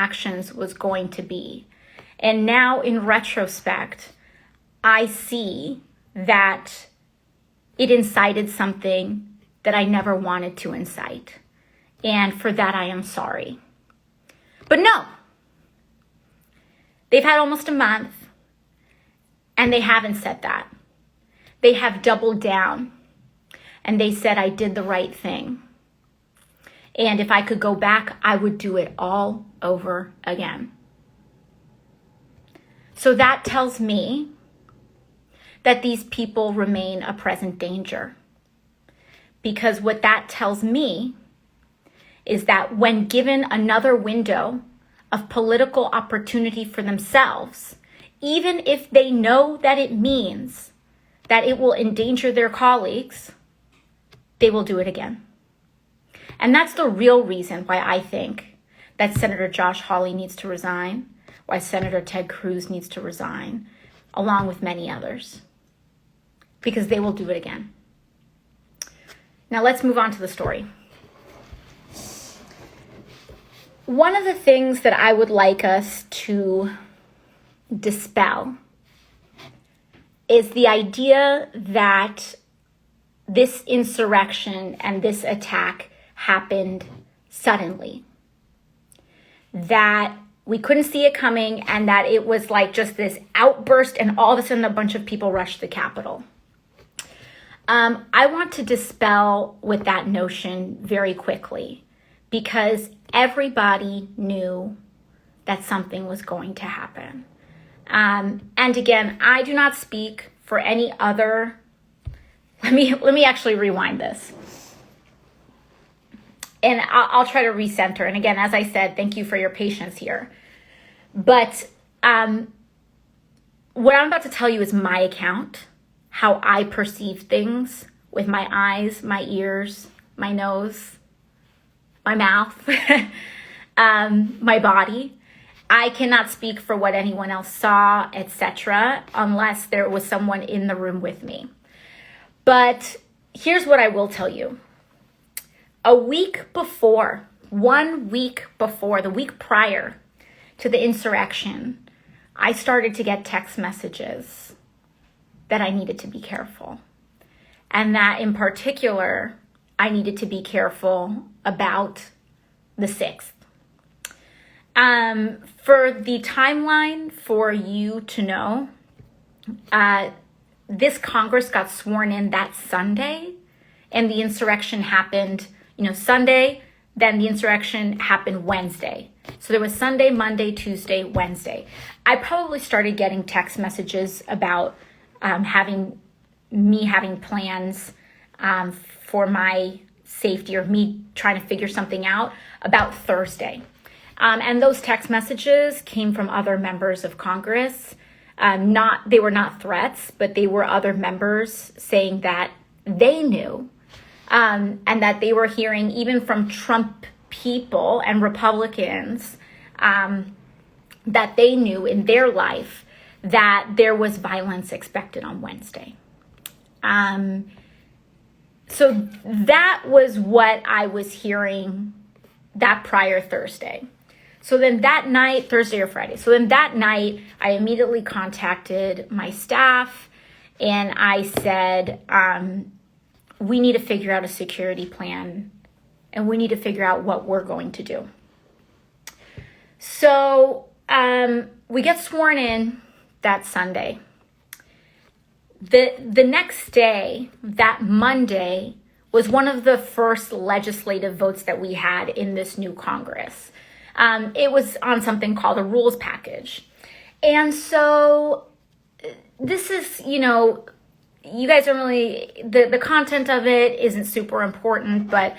actions was going to be. And now in retrospect, I see that it incited something that I never wanted to incite. And for that, I am sorry. But no, they've had almost a month and they haven't said that. They have doubled down and they said I did the right thing. And if I could go back, I would do it all over again. So that tells me that these people remain a present danger. Because what that tells me is that when given another window of political opportunity for themselves, even if they know that it means that it will endanger their colleagues, they will do it again. And that's the real reason why I think that Senator Josh Hawley needs to resign, why Senator Ted Cruz needs to resign, along with many others, because they will do it again. Now let's move on to the story. One of the things that I would like us to dispel is the idea that this insurrection and this attack happened suddenly, that we couldn't see it coming, and that it was like just this outburst and all of a sudden a bunch of people rushed the Capitol. I want to dispel with that notion very quickly, because everybody knew that something was going to happen. And again, I do not speak for any other. Let me actually rewind this. And I'll try to recenter. And again, as I said, thank you for your patience here. But what I'm about to tell you is my account, how I perceive things with my eyes, my ears, my nose, my mouth, my body. I cannot speak for what anyone else saw, etc., unless there was someone in the room with me. But here's what I will tell you. A week before, 1 week before, the week prior to the insurrection, I started to get text messages that I needed to be careful. And that in particular, I needed to be careful about the 6th. For the timeline for you to know, this Congress got sworn in that Sunday, and the insurrection happened, Sunday, then the insurrection happened Wednesday. So there was Sunday, Monday, Tuesday, Wednesday. I probably started getting text messages about having plans for my safety, or me trying to figure something out about Thursday. And those text messages came from other members of Congress. They were not threats, but they were other members saying that they knew, and that they were hearing even from Trump people and Republicans, that they knew in their life that there was violence expected on Wednesday. So that was what I was hearing that prior Thursday. So then that night, Thursday or Friday. So then that night, I immediately contacted my staff and I said, we need to figure out a security plan and we need to figure out what we're going to do. So we get sworn in that Sunday. The next day, that Monday, was one of the first legislative votes that we had in this new Congress. It was on something called a rules package. And so this is, you guys don't really, the content of it isn't super important, but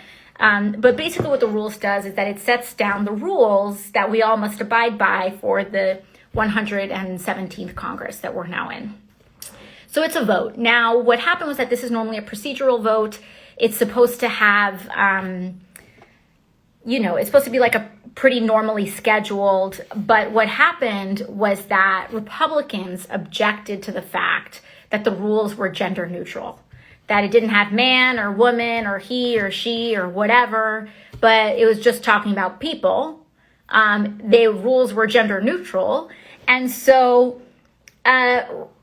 basically what the rules does is that it sets down the rules that we all must abide by for the 117th Congress that we're now in. So it's a vote. Now, what happened was that this is normally a procedural vote. It's supposed to have, it's supposed to be like a pretty normally scheduled. But what happened was that Republicans objected to the fact that the rules were gender neutral, that it didn't have man or woman or he or she or whatever, but it was just talking about people The rules were gender neutral. And so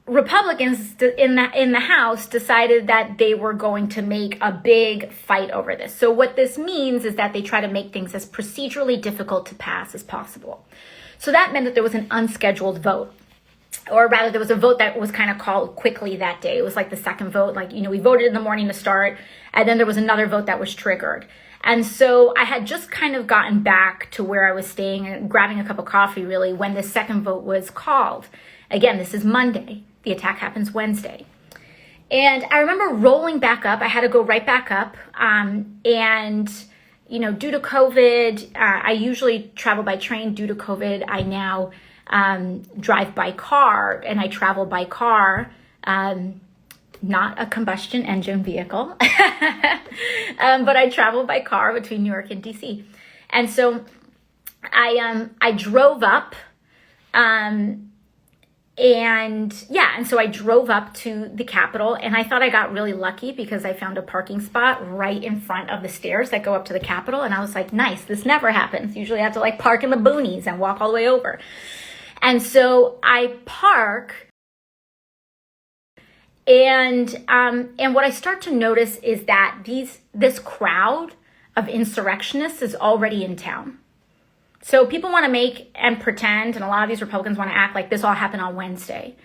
Republicans in the House decided that they were going to make a big fight over this. So what this means is that they try to make things as procedurally difficult to pass as possible. So that meant that there was an unscheduled vote, or rather there was a vote that was kind of called quickly that day. It was like the second vote, like, we voted in the morning to start, and then there was another vote that was triggered. And so I had just kind of gotten back to where I was staying and grabbing a cup of coffee, really, when the second vote was called. Again, this is Monday. The attack happens Wednesday. And I remember rolling back up. I had to go right back up. And, due to COVID, I usually travel by train. Due to COVID, I now drive by car, and I travel by car. Not a combustion engine vehicle, but I travel by car between New York and DC. And so I drove up, and so I drove up to the Capitol, and I thought I got really lucky because I found a parking spot right in front of the stairs that go up to the Capitol. And I was like, nice, this never happens. Usually I have to park in the boonies and walk all the way over. And so I park. And what I start to notice is that this crowd of insurrectionists is already in town. So people want to make and pretend, and a lot of these Republicans want to act like this all happened on Wednesday.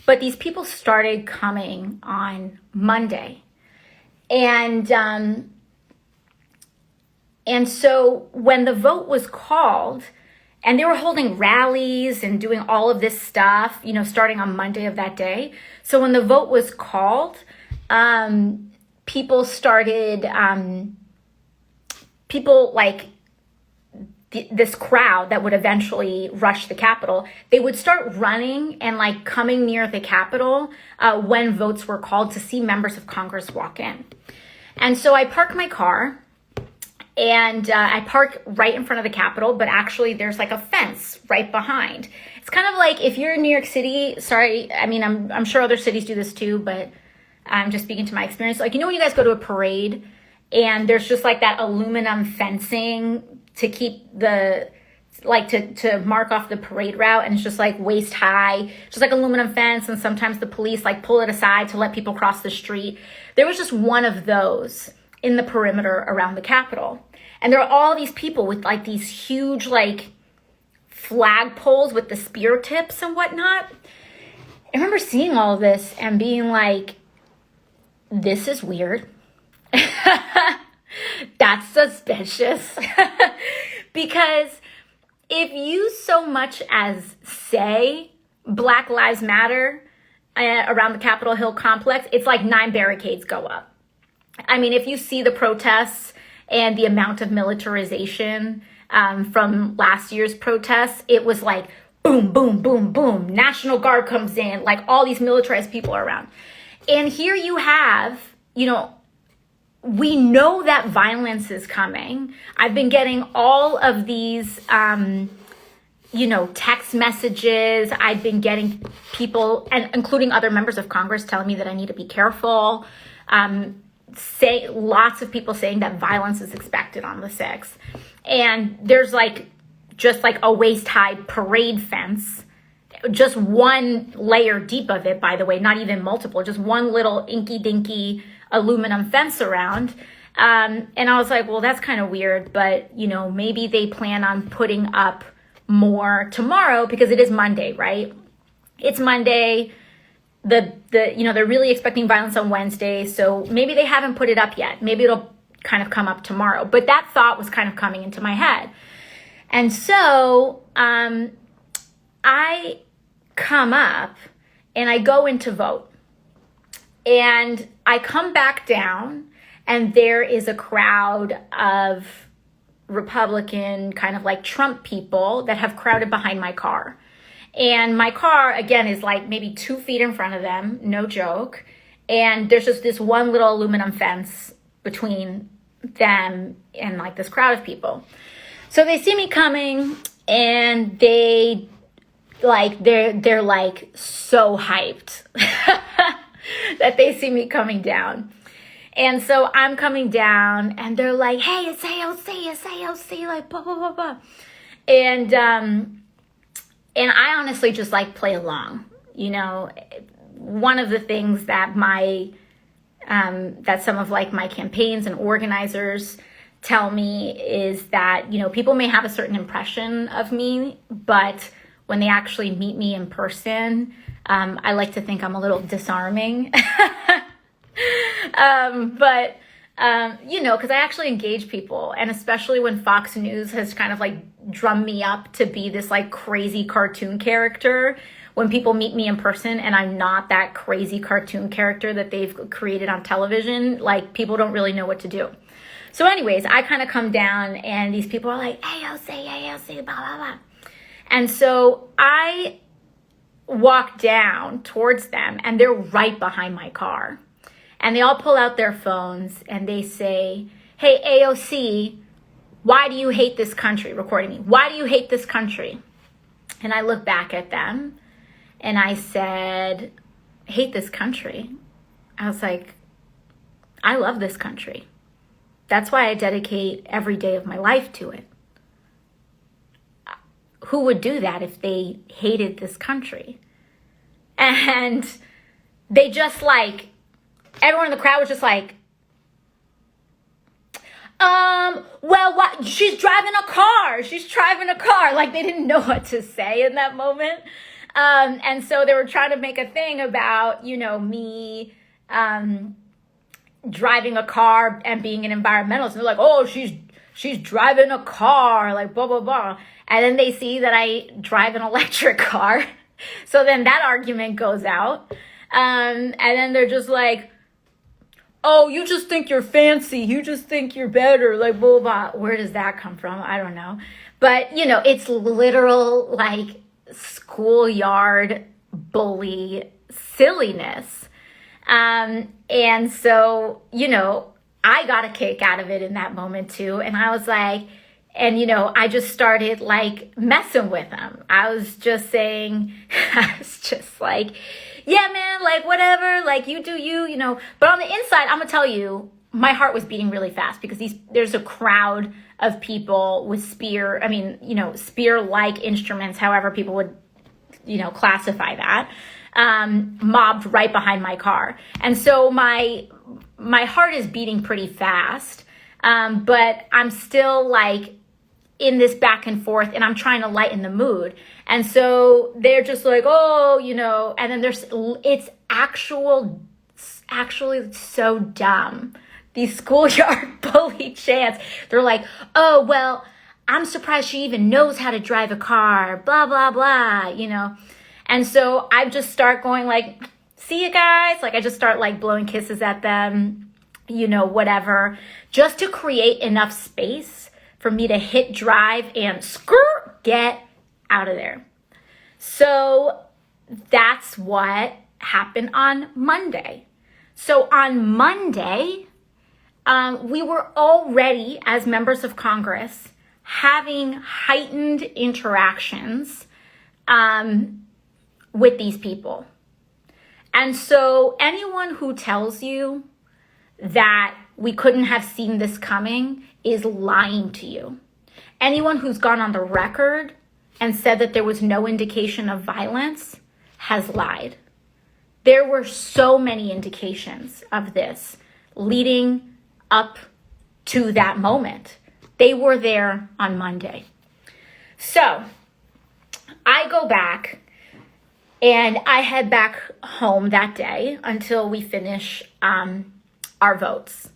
But these people started coming on Monday. And so when the vote was called, and they were holding rallies and doing all of this stuff, starting on Monday of that day. So when the vote was called, people started, this crowd that would eventually rush the Capitol, they would start running and coming near the Capitol when votes were called to see members of Congress walk in. And so I park my car. And I park right in front of the Capitol, but actually there's a fence right behind. It's kind of like if you're in New York City, I'm sure other cities do this too, but I'm just speaking to my experience. When you guys go to a parade and there's just that aluminum fencing to keep to mark off the parade route, and it's just waist high, just aluminum fence, and sometimes the police pull it aside to let people cross the street. There was just one of those in the perimeter around the Capitol. And there are all these people with these huge flag poles with the spear tips and whatnot. I remember seeing all of this and being this is weird. That's suspicious. Because if you so much as say Black Lives Matter around the Capitol Hill complex, it's 9 barricades go up. If you see the protests and the amount of militarization from last year's protests, it was boom, boom, boom, boom. National Guard comes in, all these militarized people are around. And here you have, we know that violence is coming. I've been getting all of these, text messages. I've been getting people, and including other members of Congress, telling me that I need to be careful. Lots of people saying that violence is expected on the 6th. And there's just a waist-high parade fence, just one layer deep of it, by the way, not even multiple, just one little inky-dinky aluminum fence around. And I was well, that's kind of weird, but, maybe they plan on putting up more tomorrow because it is Monday, right? It's Monday. They're really expecting violence on Wednesday, so maybe they haven't put it up yet. Maybe it'll kind of come up tomorrow. But that thought was kind of coming into my head. And so I come up and I go in to vote. And I come back down, and there is a crowd of Republican kind of Trump people that have crowded behind my car. And my car, again, is maybe 2 feet in front of them, no joke. And there's just this one little aluminum fence between them and this crowd of people. So they see me coming, and they're so hyped that they see me coming down. And so I'm coming down, and they're hey, it's AOC, blah, blah, blah, blah. And I honestly just like play along. You know, one of the things that that some of like my campaigns and organizers tell me is that, you know, people may have a certain impression of me, but when they actually meet me in person, I like to think I'm a little disarming. You know, because I actually engage people, and especially when Fox News has kind of like drummed me up to be this like crazy cartoon character, when people meet me in person and I'm not that crazy cartoon character that they've created on television, like people don't really know what to do. So anyways, I kind of come down and these people are like, AOC, blah, blah, blah. And so I walk down towards them and they're right behind my car. And they all pull out their phones and they say, hey, AOC, why do you hate this country? Recording me. Why do you hate this country? And I look back at them and I said, hate this country? I was like, I love this country. That's why I dedicate every day of my life to it. Who would do that if they hated this country? And they just like, everyone in the crowd was just like, well, what? She's driving a car. She's driving a car. Like they didn't know what to say in that moment. And so they were trying to make a thing about, you know, me, driving a car and being an environmentalist. And they're like, oh, she's driving a car, like blah, blah, blah. And then they see that I drive an electric car. So then that argument goes out. And then they're just like, oh, you just think you're fancy. You just think you're better, like blah, blah. Where does that come from? I don't know. But, you know, it's literal like schoolyard bully silliness. And so, you know, I got a kick out of it in that moment too. And I was like, and, you know, I just started like messing with them. I was just saying, I was just like, yeah, man, like whatever, like you do you, you know. But on the inside, I'm gonna tell you, my heart was beating really fast because there's a crowd of people with spear-like instruments, however people would, you know, classify that, mobbed right behind my car. And so my heart is beating pretty fast, but I'm still like in this back and forth and I'm trying to lighten the mood. And so they're just like, oh, you know, and then it's actually so dumb. These schoolyard bully chants. They're like, oh, well, I'm surprised she even knows how to drive a car, blah, blah, blah, you know. And so I just start going like, see you guys. Like I just start like blowing kisses at them, you know, whatever, just to create enough space for me to hit drive and get out of there. So that's what happened on Monday. So on Monday, we were already, as members of Congress, having heightened interactions with these people. And so anyone who tells you that we couldn't have seen this coming is lying to you. Anyone who's gone on the record and said that there was no indication of violence has lied. There were so many indications of this leading up to that moment. They were there on Monday. So I go back and I head back home that day until we finish our votes.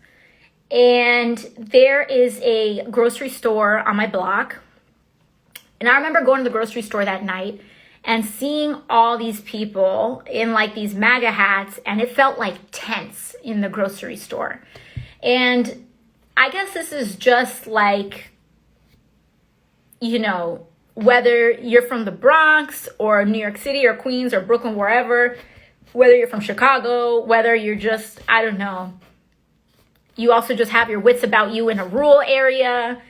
And there is a grocery store on my block. And I remember going to the grocery store that night and seeing all these people in like these MAGA hats, and it felt like tense in the grocery store. And I guess this is just like, you know, whether you're from the Bronx or New York City or Queens or Brooklyn, wherever, whether you're from Chicago, whether you're just, I don't know, you also just have your wits about you in a rural area.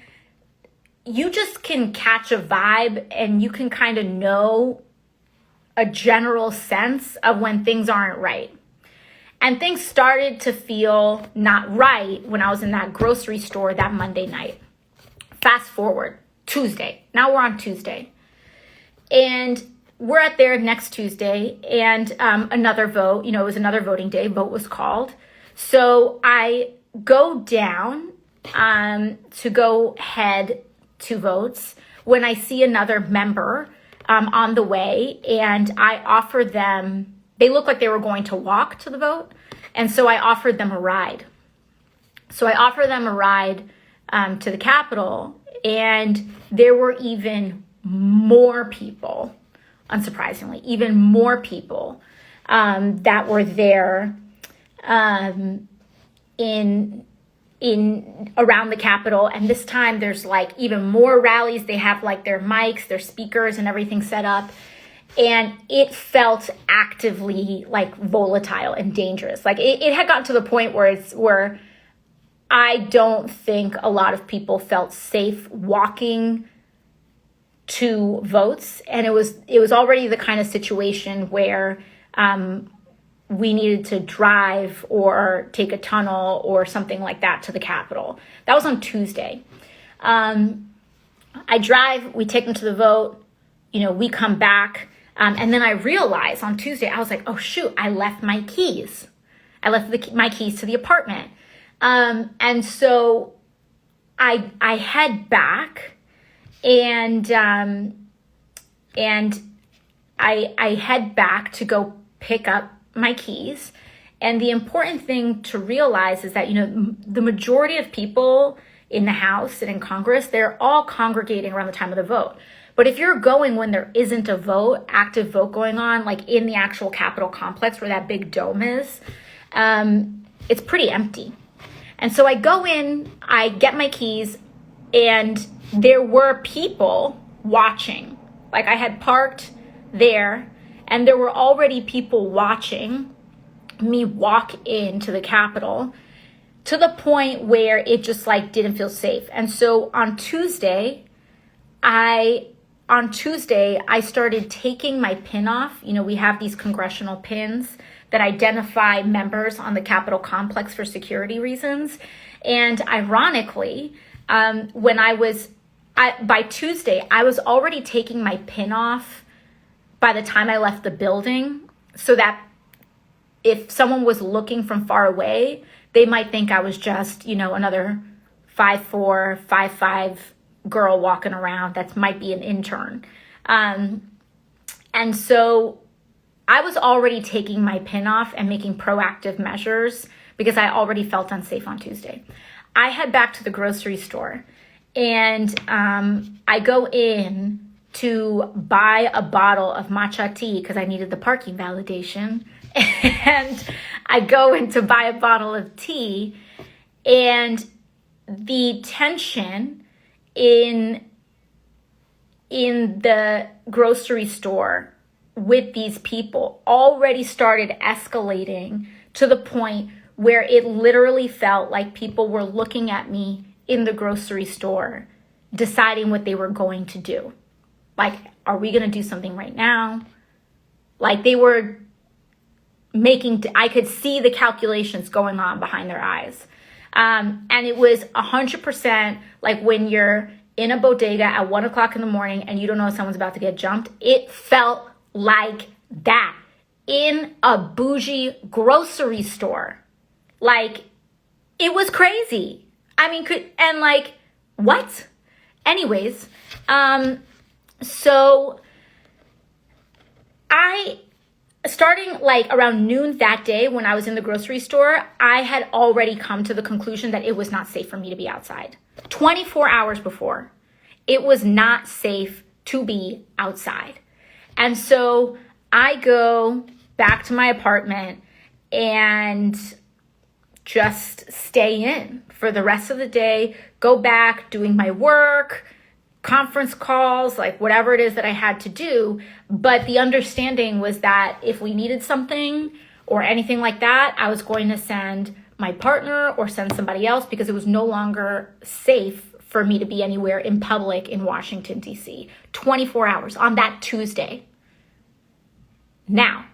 You just can catch a vibe and you can kind of know a general sense of when things aren't right. And things started to feel not right when I was in that grocery store that Monday night. Fast forward Tuesday. Now we're on Tuesday. And we're at there next Tuesday, and another vote, it was another voting day, vote was called. So I go down to go head to votes when I see another member on the way, and I offer them, they look like they were going to walk to the vote, and so I offered them a ride. So I offered them a ride to the Capitol, and there were even more people, unsurprisingly, even more people that were there in around the Capitol. And this time there's like even more rallies. They have like their mics, their speakers and everything set up. And it felt actively like volatile and dangerous. Like it had gotten to the point where I don't think a lot of people felt safe walking to votes, and it was already the kind of situation where we needed to drive or take a tunnel or something like that to the Capitol. That was on Tuesday. I drive, we take them to the vote, we come back, and then I realized on Tuesday, I was like, oh shoot, I left my keys. I left my keys to the apartment. And so I head back, and I head back to go pick up my keys. And the important thing to realize is that, the majority of people in the House and in Congress, they're all congregating around the time of the vote. But if you're going when there isn't a vote, active vote going on, like in the actual Capitol complex where that big dome is, it's pretty empty. And so I go in, I get my keys, and there were people watching. Like I had parked there, and there were already people watching me walk into the Capitol, to the point where it just like didn't feel safe. And so on Tuesday, I started taking my pin off. We have these congressional pins that identify members on the Capitol complex for security reasons. And ironically, by Tuesday, I was already taking my pin off by the time I left the building, so that if someone was looking from far away, they might think I was just, another 5'4", 5'5" girl walking around that might be an intern. And so I was already taking my pin off and making proactive measures because I already felt unsafe on Tuesday. I head back to the grocery store, and I go in to buy a bottle of matcha tea because I needed the parking validation. And I go in to buy a bottle of tea, and the tension in the grocery store with these people already started escalating to the point where it literally felt like people were looking at me in the grocery store, deciding what they were going to do. Like, are we going to do something right now? Like they were I could see the calculations going on behind their eyes. And it was 100% like when you're in a bodega at 1 o'clock in the morning and you don't know if someone's about to get jumped. It felt like that in a bougie grocery store. Like, it was crazy. I mean, what? Anyways, so starting like around noon that day when I was in the grocery store, I had already come to the conclusion that it was not safe for me to be outside. 24 hours before, it was not safe to be outside. And so I go back to my apartment and just stay in for the rest of the day, go back doing my work, conference calls, like whatever it is that I had to do. But the understanding was that if we needed something or anything like that, I was going to send my partner or send somebody else because it was no longer safe for me to be anywhere in public in Washington, D.C. 24 hours on that Tuesday. Now,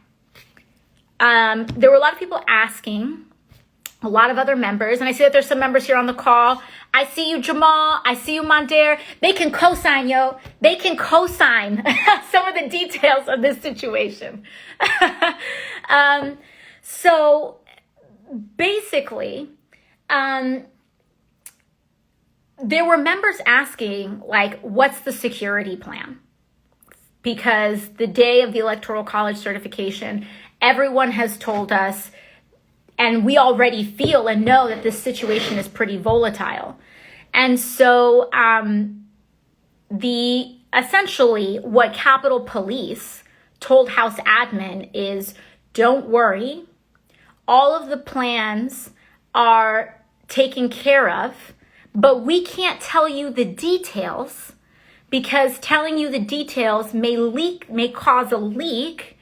there were a lot of people asking a lot of other members, and I see that there's some members here on the call. I see you, Jamal. I see you, Mondaire. They can co-sign, yo. They can co-sign some of the details of this situation. So basically, there were members asking, like, what's the security plan? Because the day of the Electoral College certification, everyone has told us, and we already feel and know that this situation is pretty volatile. And so essentially what Capitol Police told House Admin is, don't worry, all of the plans are taken care of, but we can't tell you the details because telling you the details may cause a leak,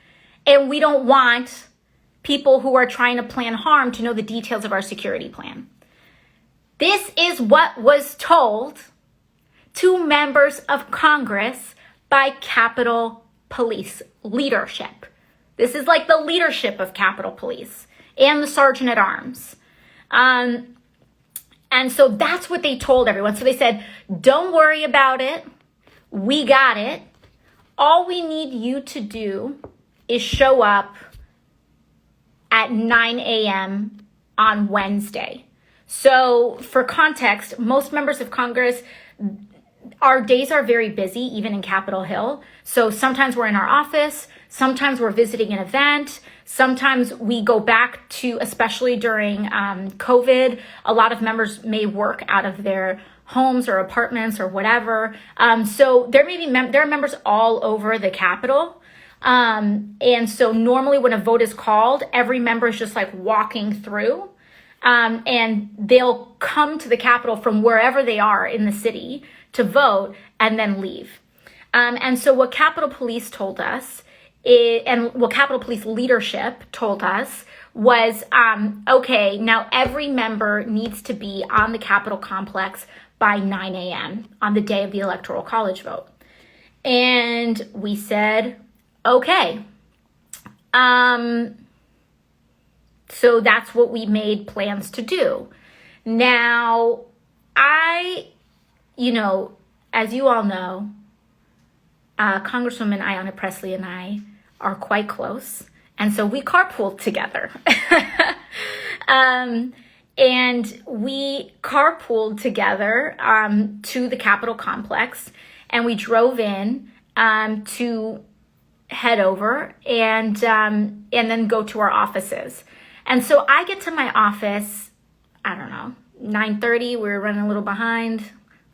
and we don't want people who are trying to plan harm to know the details of our security plan. This is what was told to members of Congress by Capitol Police leadership. This is like the leadership of Capitol Police and the Sergeant at Arms. And so that's what they told everyone. So they said, don't worry about it. We got it. All we need you to do is show up at 9 a.m. on Wednesday. So for context, most members of Congress, our days are very busy, even in Capitol Hill. So sometimes we're in our office, sometimes we're visiting an event, sometimes we go back to, especially during COVID, a lot of members may work out of their homes or apartments or whatever. So there are members all over the Capitol. And so normally when a vote is called, every member is just like walking through, and they'll come to the Capitol from wherever they are in the city to vote and then leave. And so what Capitol Police told us and what Capitol Police leadership told us was, okay, now every member needs to be on the Capitol complex by 9 a.m. on the day of the Electoral College vote. And we said, okay. So that's what we made plans to do. Now, as you all know, Congresswoman Ayanna Pressley and I are quite close. And so we carpooled together. And we carpooled together to the Capitol complex, and we drove in to head over and then go to our offices. And so I get to my office, I don't know, 9:30. We were running a little behind,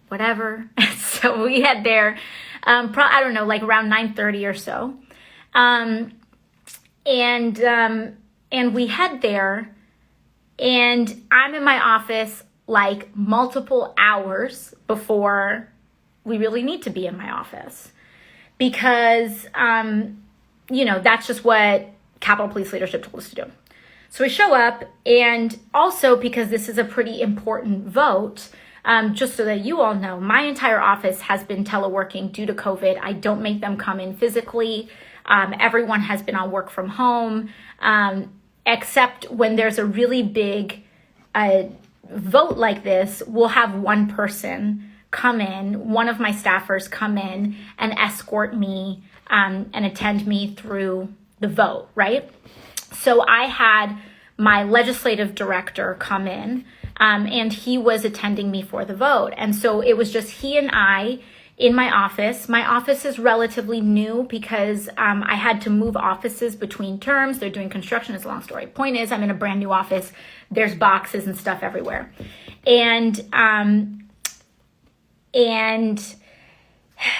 whatever. So we head there, like around 9:30 or so. And we head there, and I'm in my office like multiple hours before we really need to be in my office. Because, that's just what Capitol Police leadership told us to do. So we show up, and also because this is a pretty important vote, just so that you all know, my entire office has been teleworking due to COVID. I don't make them come in physically. Everyone has been on work from home, except when there's a really big vote like this, we'll have one person come in, one of my staffers come in and escort me and attend me through the vote, right? So I had my legislative director come in, and he was attending me for the vote. And so it was just he and I in my office. My office is relatively new because I had to move offices between terms. They're doing construction. It's a long story. Point is, I'm in a brand new office. There's boxes and stuff everywhere. And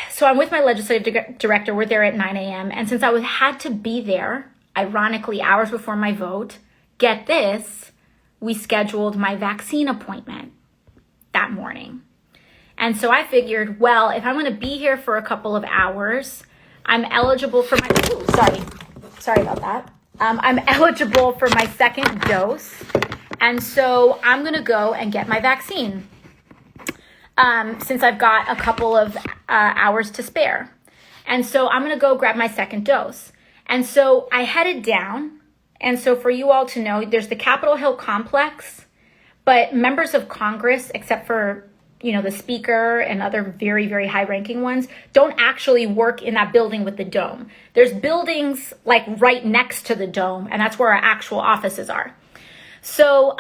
so I'm with my legislative director. We're there at 9 a.m. And since I had to be there, ironically, hours before my vote, get this, we scheduled my vaccine appointment that morning. And so I figured, well, if I'm going to be here for a couple of hours, I'm eligible for sorry about that. I'm eligible for my second dose. And so I'm going to go and get my vaccine since I've got a couple of hours to spare. And so I'm going to go grab my second dose. And so I headed down And so for you all to know, there's the Capitol Hill complex, but members of Congress, except for, the speaker and other very, very high ranking ones, don't actually work in that building with the dome. There's buildings like right next to the dome, and that's where our actual offices are. So,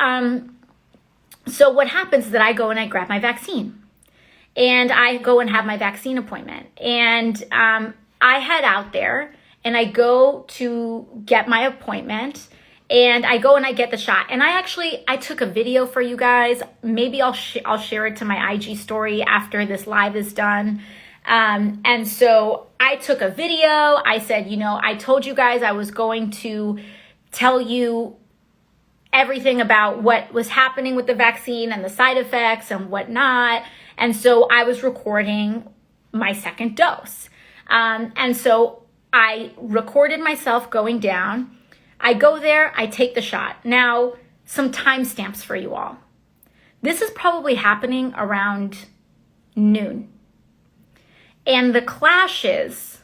so what happens is that I go and I grab my vaccine, and I go and have my vaccine appointment, and I head out there and I go to get my appointment, and I go and I get the shot. And I took a video for you guys. Maybe I'll share it to my IG story after this live is done. And so I took a video. I said, I told you guys I was going to tell you everything about what was happening with the vaccine and the side effects and whatnot. And so I was recording my second dose. And so I recorded myself going down. I go there, I take the shot. Now, some timestamps for you all. This is probably happening around noon. And the clashes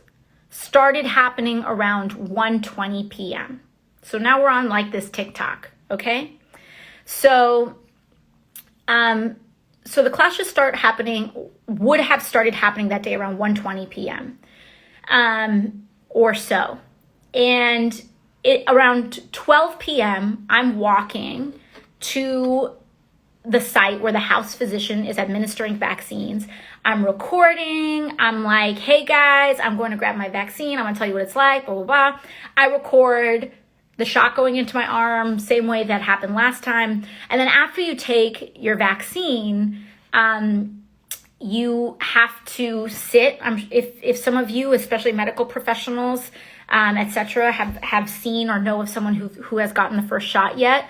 started happening around 1:20 p.m. So now we're on like this TikTok, okay? So the clashes would have started happening that day around 1:20 p.m. Or so. And around 12 p.m., I'm walking to the site where the house physician is administering vaccines. I'm recording. I'm like, hey guys, I'm going to grab my vaccine. I'm going to tell you what it's like, blah, blah, blah. I record the shot going into my arm, same way that happened last time. And then after you take your vaccine, you have to sit. If some of you, especially medical professionals, etc., have seen or know of someone who has gotten the first shot yet,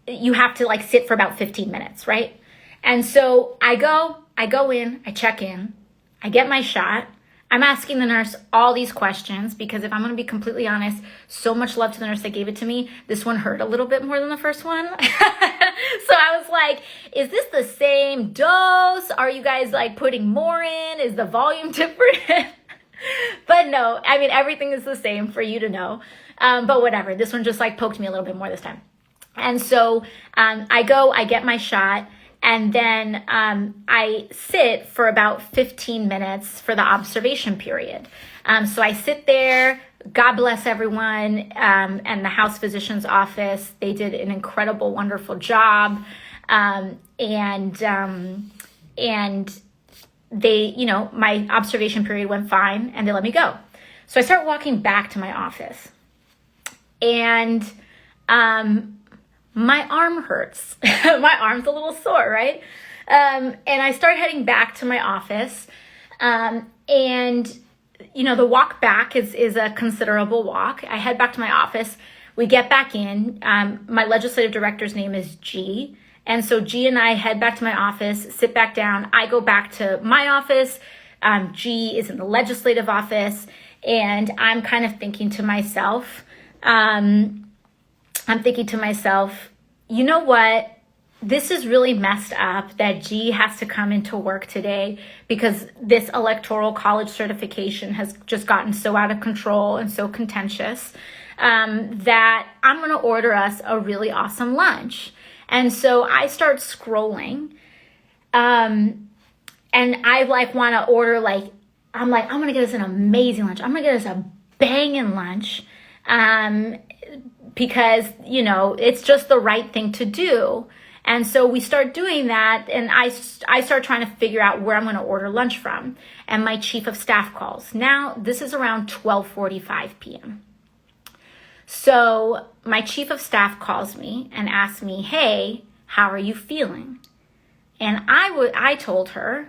you have to sit for about 15 minutes, right? And so I go in, I check in, I get my shot. I'm asking the nurse all these questions because if I'm going to be completely honest, so much love to the nurse that gave it to me. This one hurt a little bit more than the first one. So I was like, is this the same dose? Are you guys putting more in? Is the volume different? But no, everything is the same for you to know. But whatever, this one just poked me a little bit more this time. And so I get my shot, and then I sit for about 15 minutes for the observation period. So I sit there. God bless everyone and the house physician's office. They did an incredible, wonderful job. And they, my observation period went fine, and they let me go. So I start walking back to my office, and my arm hurts. My arm's a little sore, right? And I start heading back to my office, and the walk back is a considerable walk. I head back to my office. We get back in. My legislative director's name is G. And so G and I head back to my office, sit back down. I go back to my office. G is in the legislative office. And I'm kind of thinking to myself, you know what? This is really messed up that G has to come into work today because this electoral college certification has just gotten so out of control and so contentious that I'm going to order us a really awesome lunch. And so I start scrolling, and I want to order I'm going to get us an amazing lunch. I'm going to get us a banging lunch, because, it's just the right thing to do. And so we start doing that, and I start trying to figure out where I'm going to order lunch from. And my chief of staff calls. Now, this is around 12:45 p.m. So my chief of staff calls me and asks me, hey, how are you feeling? And I told her,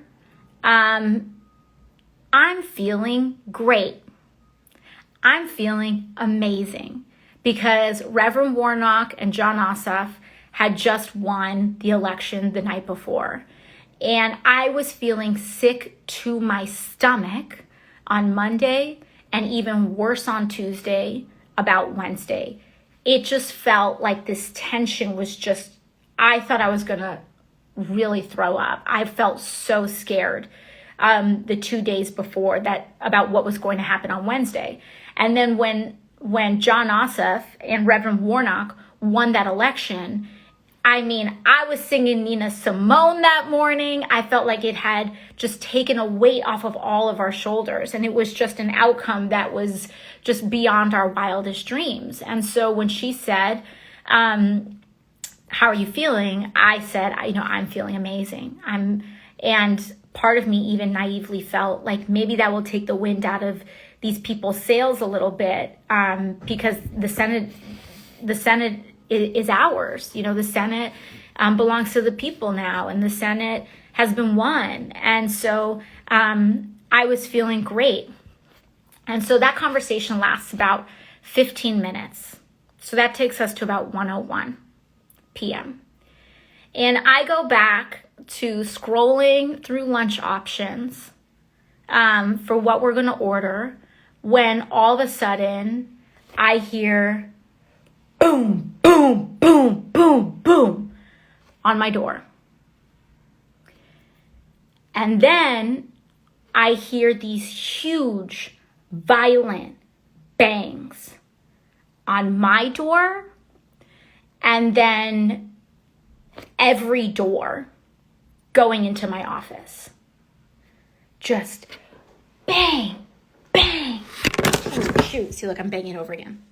I'm feeling great. I'm feeling amazing because Reverend Warnock and John Ossoff had just won the election the night before. And I was feeling sick to my stomach on Monday and even worse on Tuesday about Wednesday. It just felt like this tension was I thought I was going to really throw up. I felt so scared the 2 days before that about what was going to happen on Wednesday. And then when when John Ossoff and Reverend Warnock won that election, I mean, I was singing Nina Simone that morning. I felt like it had just taken a weight off of all of our shoulders. And it was just an outcome that was just beyond our wildest dreams. And so when she said, how are you feeling? I said, I'm feeling amazing. And part of me even naively felt like maybe that will take the wind out of these people's sails a little bit, because the Senate is ours. The Senate belongs to the people now, and the Senate has been won. And so I was feeling great. And so that conversation lasts about 15 minutes. So that takes us to about 1:01 p.m. And I go back to scrolling through lunch options for what we're going to order, when all of a sudden I hear boom, boom, boom, boom, boom on my door. And then I hear these huge, violent bangs on my door, and then every door going into my office. Just bang, bang. Oh, shoot. See, look, I'm banging over again.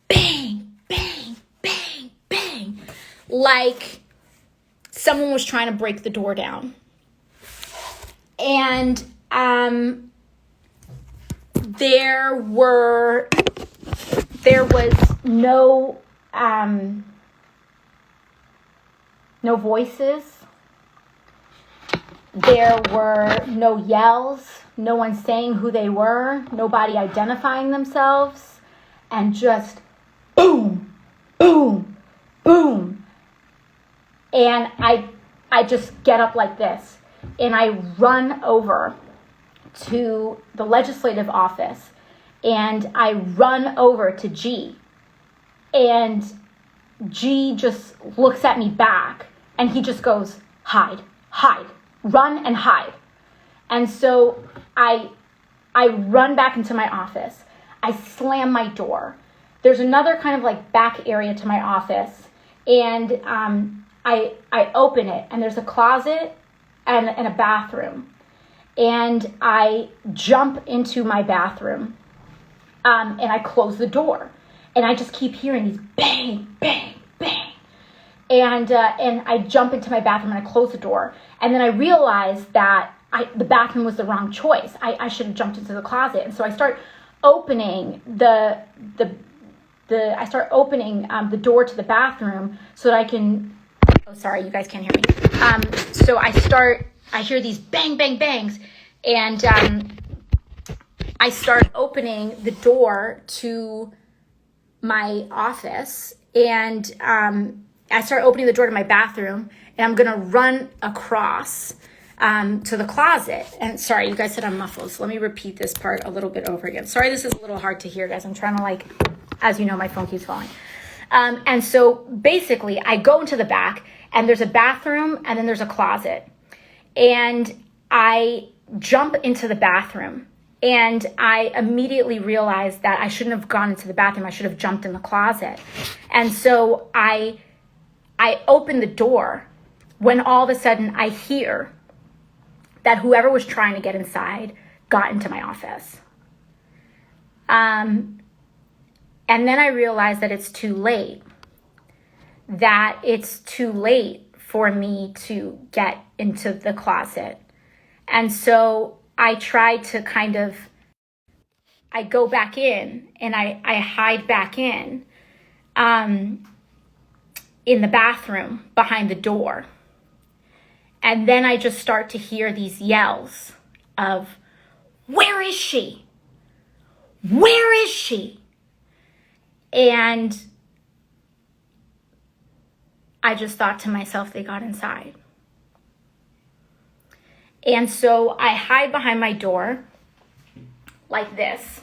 Bang, bang, bang, bang. Like someone was trying to break the door down. And there was no voices. There were no yells, no one saying who they were, nobody identifying themselves, and just boom, boom, boom. And I just get up like this, and I run over to the legislative office, and I run over to G. And G just looks at me back, and he just goes, hide, run and hide. And so I run back into my office. I slam my door. There's another kind of like back area to my office, and I open it, and there's a closet and a bathroom. And I jump into my bathroom, and I close the door. And I just keep hearing these bang, bang, bang. And I jump into my bathroom and I close the door. And then I realize that the bathroom was the wrong choice. I should have jumped into the closet. And so I start opening the door to the bathroom so that I can. Oh, sorry, you guys can't hear me. So I hear these bang, bang, bangs, and I start opening the door to my office, and I start opening the door to my bathroom, and I'm gonna run across to the closet. And sorry, you guys said I'm muffled, so let me repeat this part a little bit over again. Sorry, this is a little hard to hear, guys. I'm trying to as you know, my phone keeps falling. And so basically, I go into the back, and there's a bathroom, and then there's a closet, and I jump into the bathroom. And I immediately realized that I shouldn't have gone into the bathroom. I should have jumped in the closet. And so I open the door when all of a sudden I hear that whoever was trying to get inside got into my office. And then I realized that it's too late. That it's too late for me to get into the closet. And so I try to I go back in, and I hide back in the bathroom behind the door. And then I just start to hear these yells of, where is she? Where is she? And I just thought to myself, they got inside. And so I hide behind my door like this,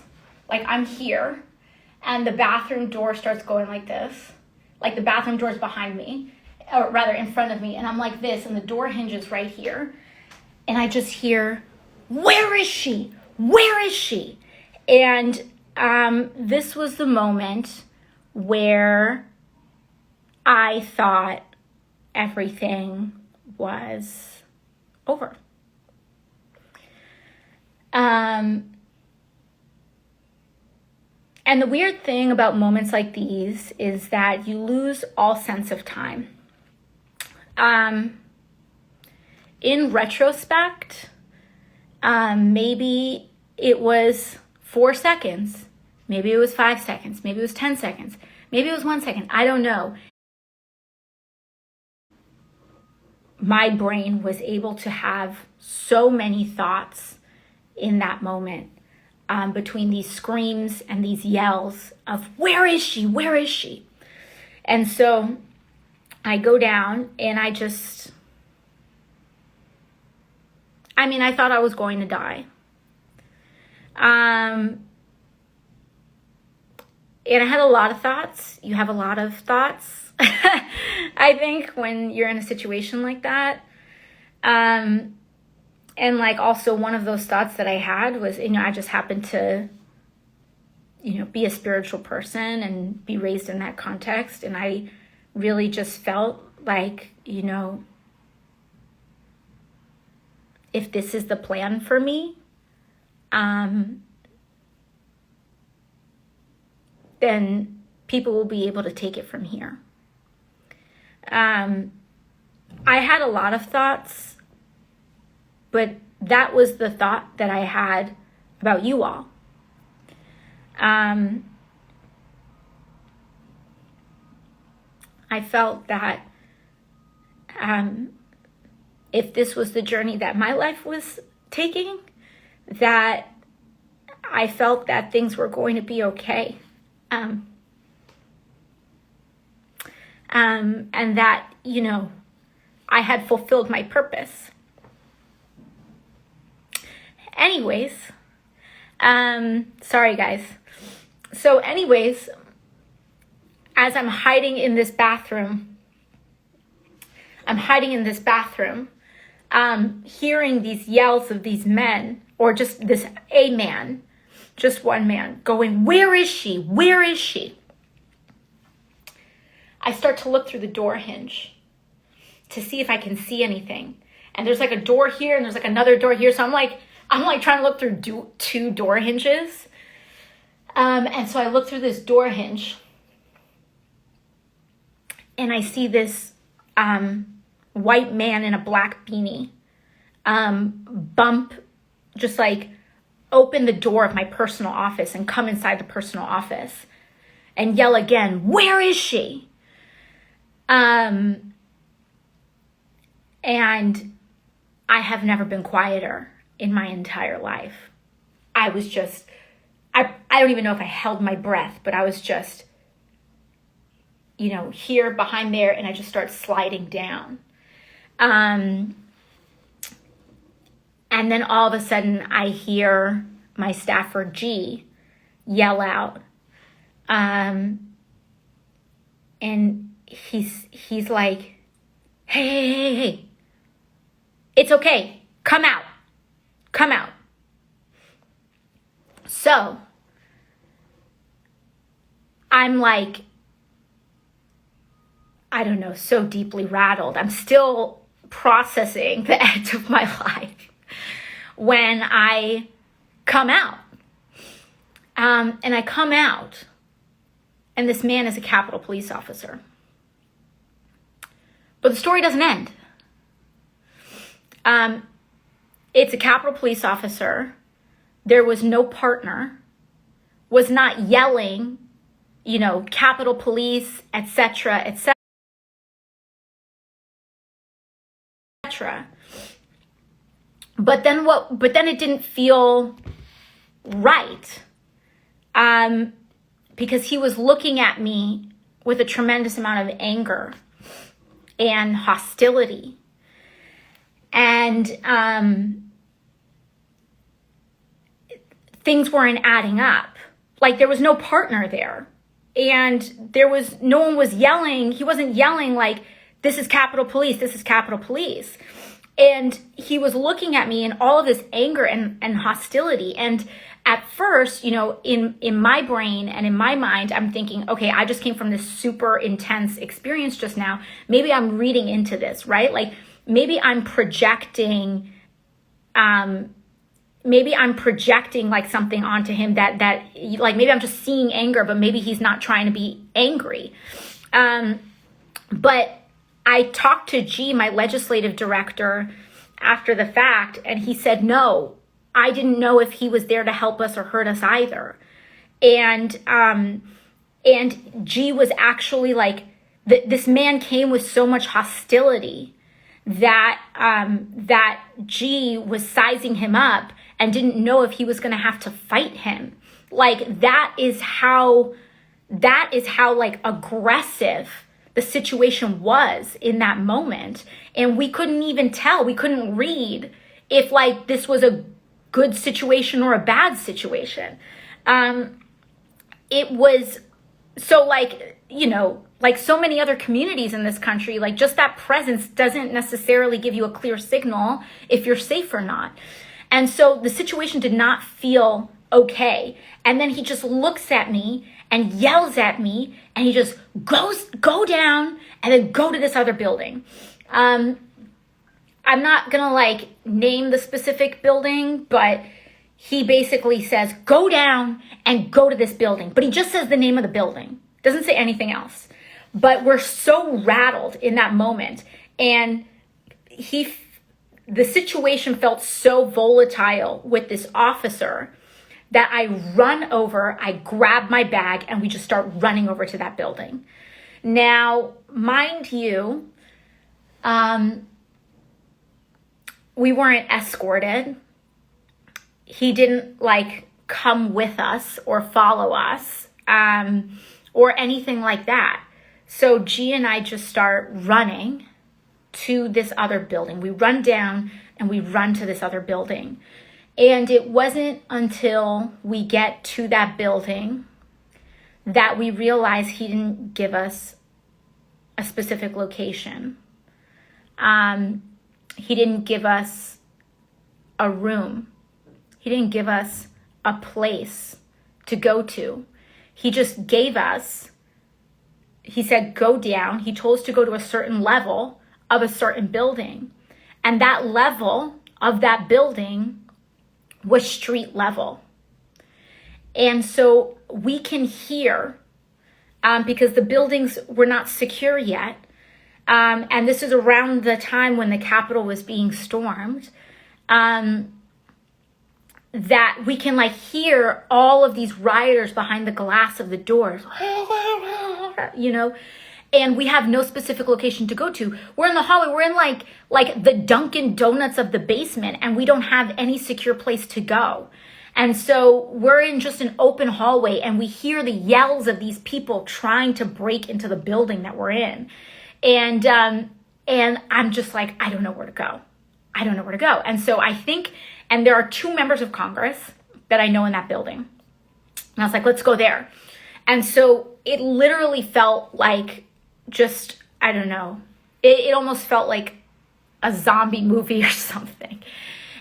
like I'm here, and the bathroom door starts going like this, like the bathroom door is behind me, or rather in front of me, and I'm like this, and the door hinges right here, and I just hear, where is she? Where is she? And this was the moment where I thought everything was over. And the weird thing about moments like these is that you lose all sense of time. In retrospect, maybe it was 4 seconds, maybe it was 5 seconds, maybe it was 10 seconds, maybe it was 1 second, I don't know. My brain was able to have so many thoughts in that moment, between these screams and these yells of, where is she? Where is she? And so I go down and I thought I was going to die. And I had a lot of thoughts. You have a lot of thoughts, I think, when you're in a situation like that. And like also one of those thoughts that I had was, I just happened to, be a spiritual person and be raised in that context. And I really just felt like, if this is the plan for me, then people will be able to take it from here. I had a lot of thoughts, but that was the thought that I had about you all. I felt that if this was the journey that my life was taking, that I felt that things were going to be okay. And that, I had fulfilled my purpose. Anyways, sorry guys. So anyways, as I'm hiding in this bathroom, hearing these yells of these men, or just just one man going, where is she? Where is she? I start to look through the door hinge to see if I can see anything. And there's like a door here and there's like another door here. So I'm like trying to look through two door hinges. And so I look through this door hinge and I see this white man in a black beanie just like open the door of my personal office and come inside the personal office and yell again, where is she? And I have never been quieter in my entire life. I was just, I don't even know if I held my breath, but I was just, here behind there, and I just start sliding down. And then all of a sudden I hear my staffer G yell out. And he's like, hey, it's okay. Come out. So I'm like, I don't know, so deeply rattled. I'm still processing the end of my life when I come out. And I come out, and this man is a Capitol Police officer. But the story doesn't end. It's a Capitol Police officer. There was no partner, was not yelling, Capitol Police, etc., etc. But then it didn't feel right. Because he was looking at me with a tremendous amount of anger and hostility. And things weren't adding up. Like, there was no partner there. And no one was yelling. He wasn't yelling like, this is Capitol Police, this is Capitol Police. And he was looking at me in all of this anger and hostility. And at first, in my brain and in my mind, I'm thinking, okay, I just came from this super intense experience just now. Maybe I'm reading into this, right? Like maybe I'm projecting, like something onto him that like maybe I'm just seeing anger, but maybe he's not trying to be angry. But I talked to G, my legislative director, after the fact, and he said, no, I didn't know if he was there to help us or hurt us either. And G was actually like, this man came with so much hostility that G was sizing him up and didn't know if he was going to have to fight him. Like that is how like aggressive the situation was in that moment. And we couldn't even tell, we couldn't read if like this was a good situation or a bad situation. It was so like, like so many other communities in this country, like just that presence doesn't necessarily give you a clear signal if you're safe or not. And so the situation did not feel okay. And then he just looks at me and yells at me, and he just go down and then go to this other building. I'm not gonna like name the specific building, but he basically says, go down and go to this building. But he just says the name of the building, doesn't say anything else. But we're so rattled in that moment. And the situation felt so volatile with this officer that I run over, I grab my bag, and we just start running over to that building. Now, mind you, we weren't escorted. He didn't like come with us or follow us, or anything like that. So G and I just start running to this other building. We run down and we run to this other building. And it wasn't until we get to that building that we realize he didn't give us a specific location. He didn't give us a room. He didn't give us a place to go to. He just gave us, he said, go down. He told us to go to a certain level of a certain building. And that level of that building was street level. And so we can hear, because the buildings were not secure yet, and this is around the time when the Capitol was being stormed, that we can like hear all of these rioters behind the glass of the doors, and we have no specific location to go to. We're in the hallway. We're in like the Dunkin' Donuts of the basement, and we don't have any secure place to go. And so we're in just an open hallway, and we hear the yells of these people trying to break into the building that we're in. And I'm just like, I don't know where to go. And so I think, and there are 2 members of Congress that I know in that building. And I was like, let's go there. And so it literally felt like just, I don't know, it almost felt like a zombie movie or something.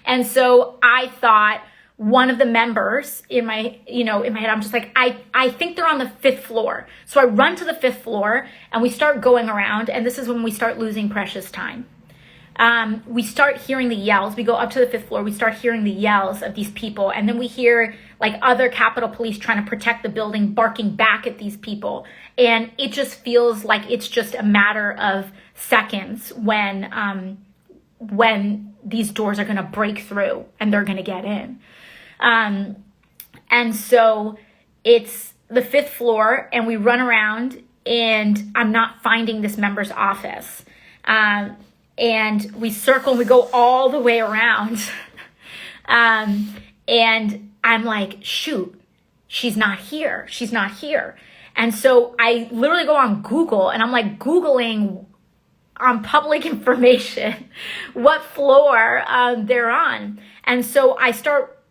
And so I thought one of the members in my head, I'm just like, I think they're on the 5th floor. So I run to the 5th floor and we start going around, and this is when we start losing precious time. We start hearing the yells. We go up to the 5th floor. We start hearing the yells of these people. And then we hear like other Capitol Police trying to protect the building, barking back at these people. And it just feels like it's just a matter of seconds when these doors are going to break through and they're going to get in. And so it's the 5th floor, and we run around, and I'm not finding this member's office. And we circle, and we go all the way around. And I'm like, shoot, she's not here. And so I literally go on Google, and I'm like Googling on public information what floor they're on. And so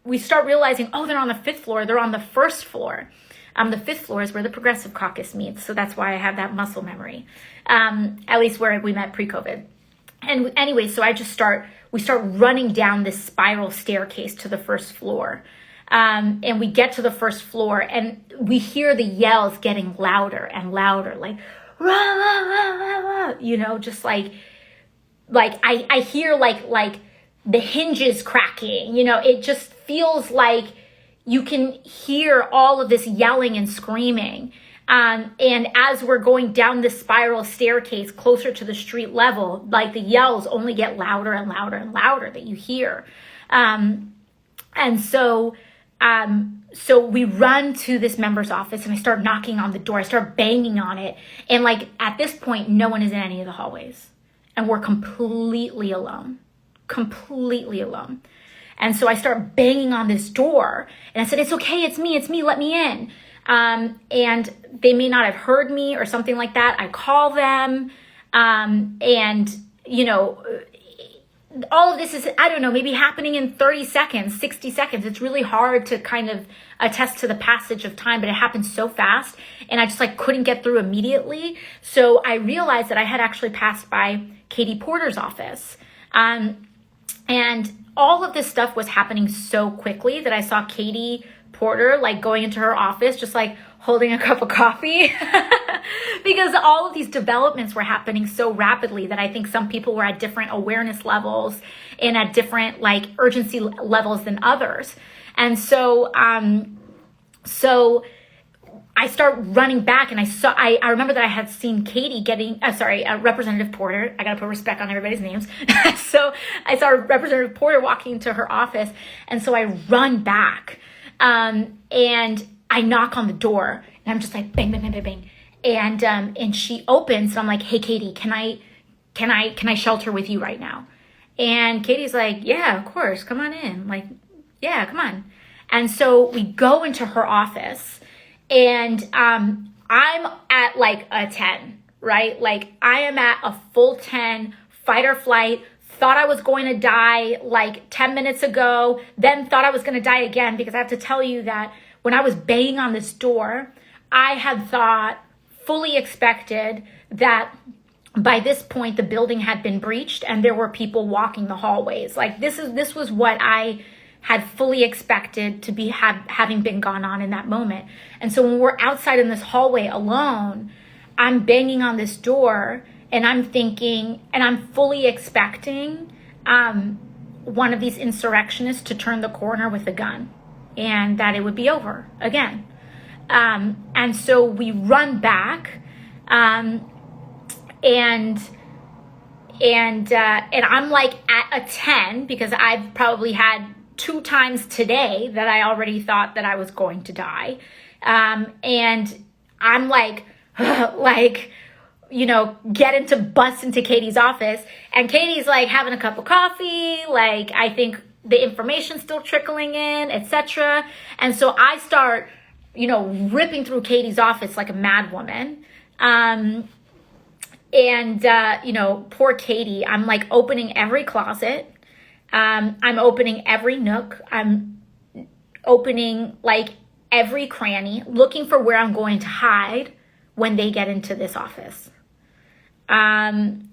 we start realizing, oh, they're on the 5th floor. They're on the 1st floor. The 5th floor is where the Progressive Caucus meets. So that's why I have that muscle memory, at least where we met pre-COVID. And anyway, so we start running down this spiral staircase to the first floor. And we get to the first floor and we hear the yells getting louder and louder, like, rah, rah, rah, rah, rah, you know, just like I hear like the hinges cracking, you know, it just feels like you can hear all of this yelling and screaming. And as we're going down this spiral staircase closer to the street level, like the yells only get louder and louder and louder that you hear. And so we run to this member's office and I start knocking on the door. I start banging on it. And like at this point, no one is in any of the hallways and we're completely alone. And so I start banging on this door and I said, it's okay, it's me, let me in. And they may not have heard me or something like that. I call them, and you know, all of this is, I don't know, maybe happening in 30 seconds, 60 seconds. It's really hard to kind of attest to the passage of time, but it happened so fast and I just like couldn't get through immediately. So I realized that I had actually passed by Katie Porter's office. And all of this stuff was happening so quickly that I saw Katie Porter like going into her office, just like holding a cup of coffee because all of these developments were happening so rapidly that I think some people were at different awareness levels and at different like urgency levels than others. And so, so I start running back and I remember that I had seen Katie getting, Representative Porter. I got to put respect on everybody's names. So I saw Representative Porter walking into her office. And so I run back, and I knock on the door and I'm just like, bang, bang, bang, bang, bang. And she opens and I'm like, hey, Katie, can I shelter with you right now? And Katie's like, yeah, of course. Come on in. Like, yeah, come on. And so we go into her office. And I'm at like a 10, right? Like I am at a full 10, fight or flight, thought I was going to die like 10 minutes ago, then thought I was going to die again, because I have to tell you that when I was banging on this door, I had thought, fully expected that by this point the building had been breached and there were people walking the hallways. Like this was what I had fully expected to be having been gone on in that moment. And so when we're outside in this hallway alone, I'm banging on this door and I'm thinking, and I'm fully expecting one of these insurrectionists to turn the corner with a gun and that it would be over again. And so we run back, and I'm like at a 10 because I've probably had 2 times today that I already thought that I was going to die. And I'm like, getting to bust into Katie's office, and Katie's like having a cup of coffee. Like, I think the information's still trickling in, etc. And so I start, ripping through Katie's office like a mad woman. Poor Katie, I'm like opening every closet. I'm opening every nook. I'm opening like every cranny, looking for where I'm going to hide when they get into this office. And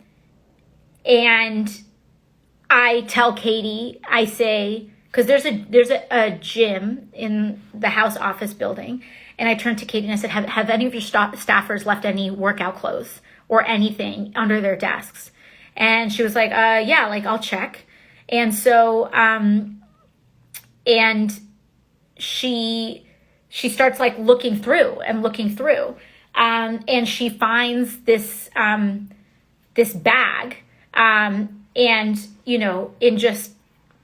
I tell Katie, I say, because there's a gym in the House office building, and I turned to Katie and I said, have any of your staffers left any workout clothes or anything under their desks? And she was like, yeah, like I'll check. And so, and she starts like looking through, and she finds this, this bag, and, in just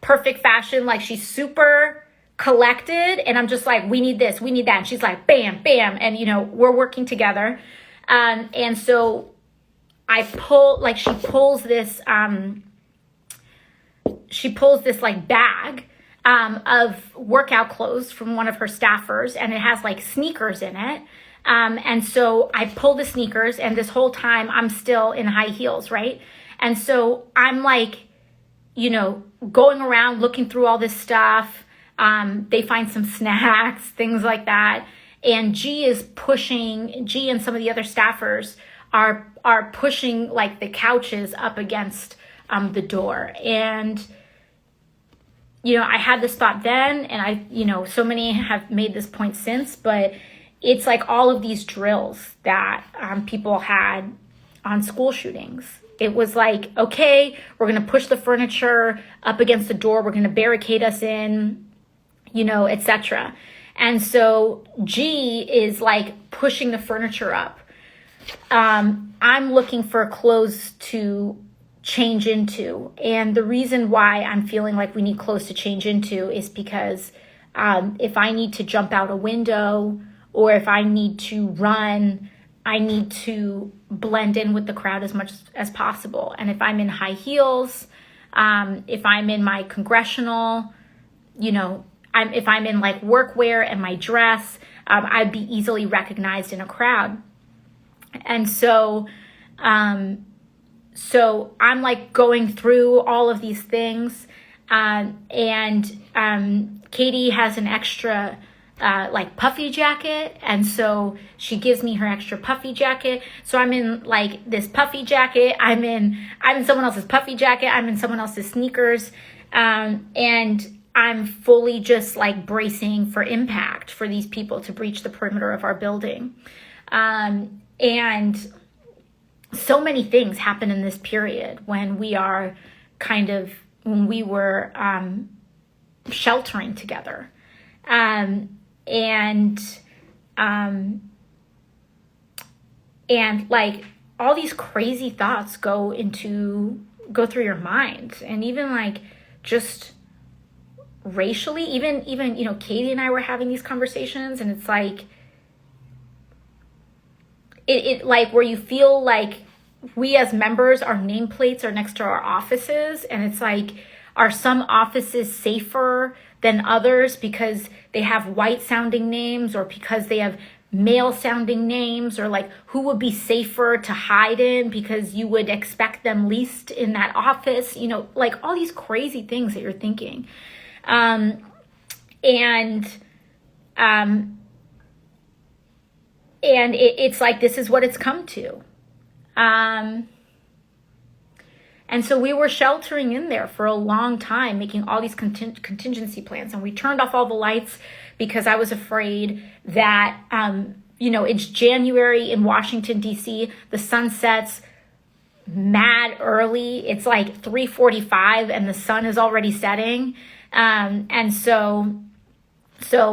perfect fashion, like she's super collected, and I'm just like, we need this, we need that. And she's like, bam, bam. And, we're working together. And so I pull, like she pulls this like bag of workout clothes from one of her staffers, and it has like sneakers in it. And so I pull the sneakers, and this whole time I'm still in high heels, right? And so I'm like, going around looking through all this stuff. They find some snacks, things like that. And G and some of the other staffers are pushing like the couches up against the door. And, I had this thought then, and so many have made this point since, but it's like all of these drills that people had on school shootings. It was like, okay, we're going to push the furniture up against the door. We're going to barricade us in, etc. And so G is like pushing the furniture up. I'm looking for clothes to change into. And the reason why I'm feeling like we need clothes to change into is because if I need to jump out a window or if I need to run, I need to blend in with the crowd as much as possible. And if I'm in high heels, if I'm in my congressional, if I'm in like workwear and my dress, I'd be easily recognized in a crowd. And so I'm like going through all of these things. And Katie has an extra like puffy jacket, and so she gives me her extra puffy jacket. So I'm in like this puffy jacket, I'm in someone else's puffy jacket, I'm in someone else's sneakers, and I'm fully just like bracing for impact for these people to breach the perimeter of our building. And so many things happen in this period when we were sheltering together. And like all these crazy thoughts go through your mind. And even like just racially, even Katie and I were having these conversations, and it's like it like where you feel like we as members, our nameplates are next to our offices, and it's like, are some offices safer than others because they have white sounding names, or because they have male sounding names, or like who would be safer to hide in because you would expect them least in that office, like all these crazy things that you're thinking. And it's like, this is what it's come to. And so we were sheltering in there for a long time, making all these contingency plans. And we turned off all the lights because I was afraid that, it's January in Washington, D.C. The sun sets mad early. It's like 3:45 and the sun is already setting. And so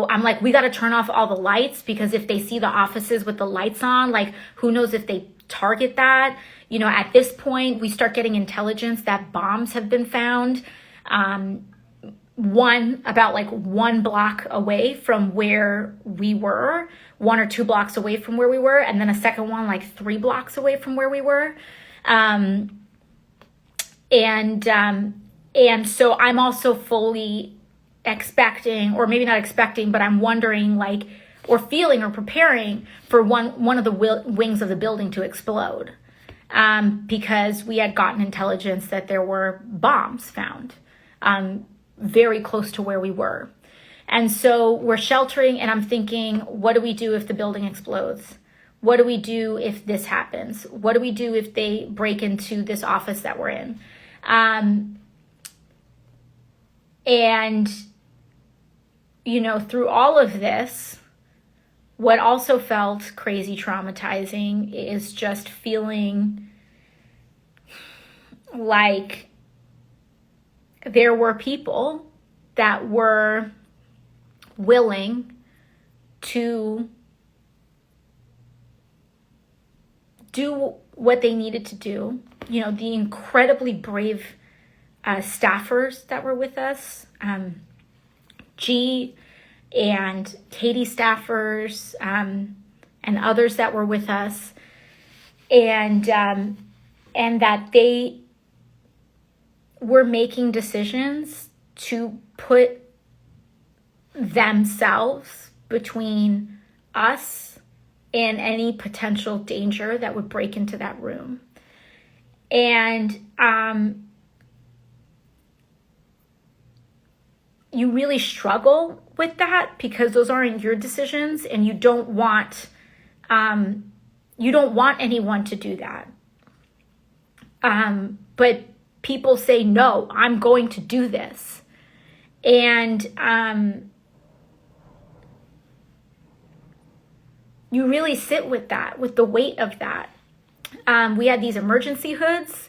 I'm like, we got to turn off all the lights, because if they see the offices with the lights on, like who knows if they target that. At this point, we start getting intelligence that bombs have been found. One about like 1 block away from where we were, 1 or 2 blocks away from where we were, and then a second one like 3 blocks away from where we were. And so I'm also fully expecting, or maybe not expecting, but I'm wondering, like, or feeling or preparing for one of the wings of the building to explode, because we had gotten intelligence that there were bombs found very close to where we were. And so we're sheltering, and I'm thinking, what do we do if the building explodes? What do we do if this happens? What do we do if they break into this office that we're in? And, through all of this, what also felt crazy traumatizing is just feeling like there were people that were willing to do what they needed to do. The incredibly brave staffers that were with us, G and Katie staffers, and others that were with us, and that they were making decisions to put themselves between us and any potential danger that would break into that room. And you really struggle with that, because those aren't your decisions, and you don't want anyone to do that. But people say, no, I'm going to do this. And you really sit with that, with the weight of that. We had these emergency hoods.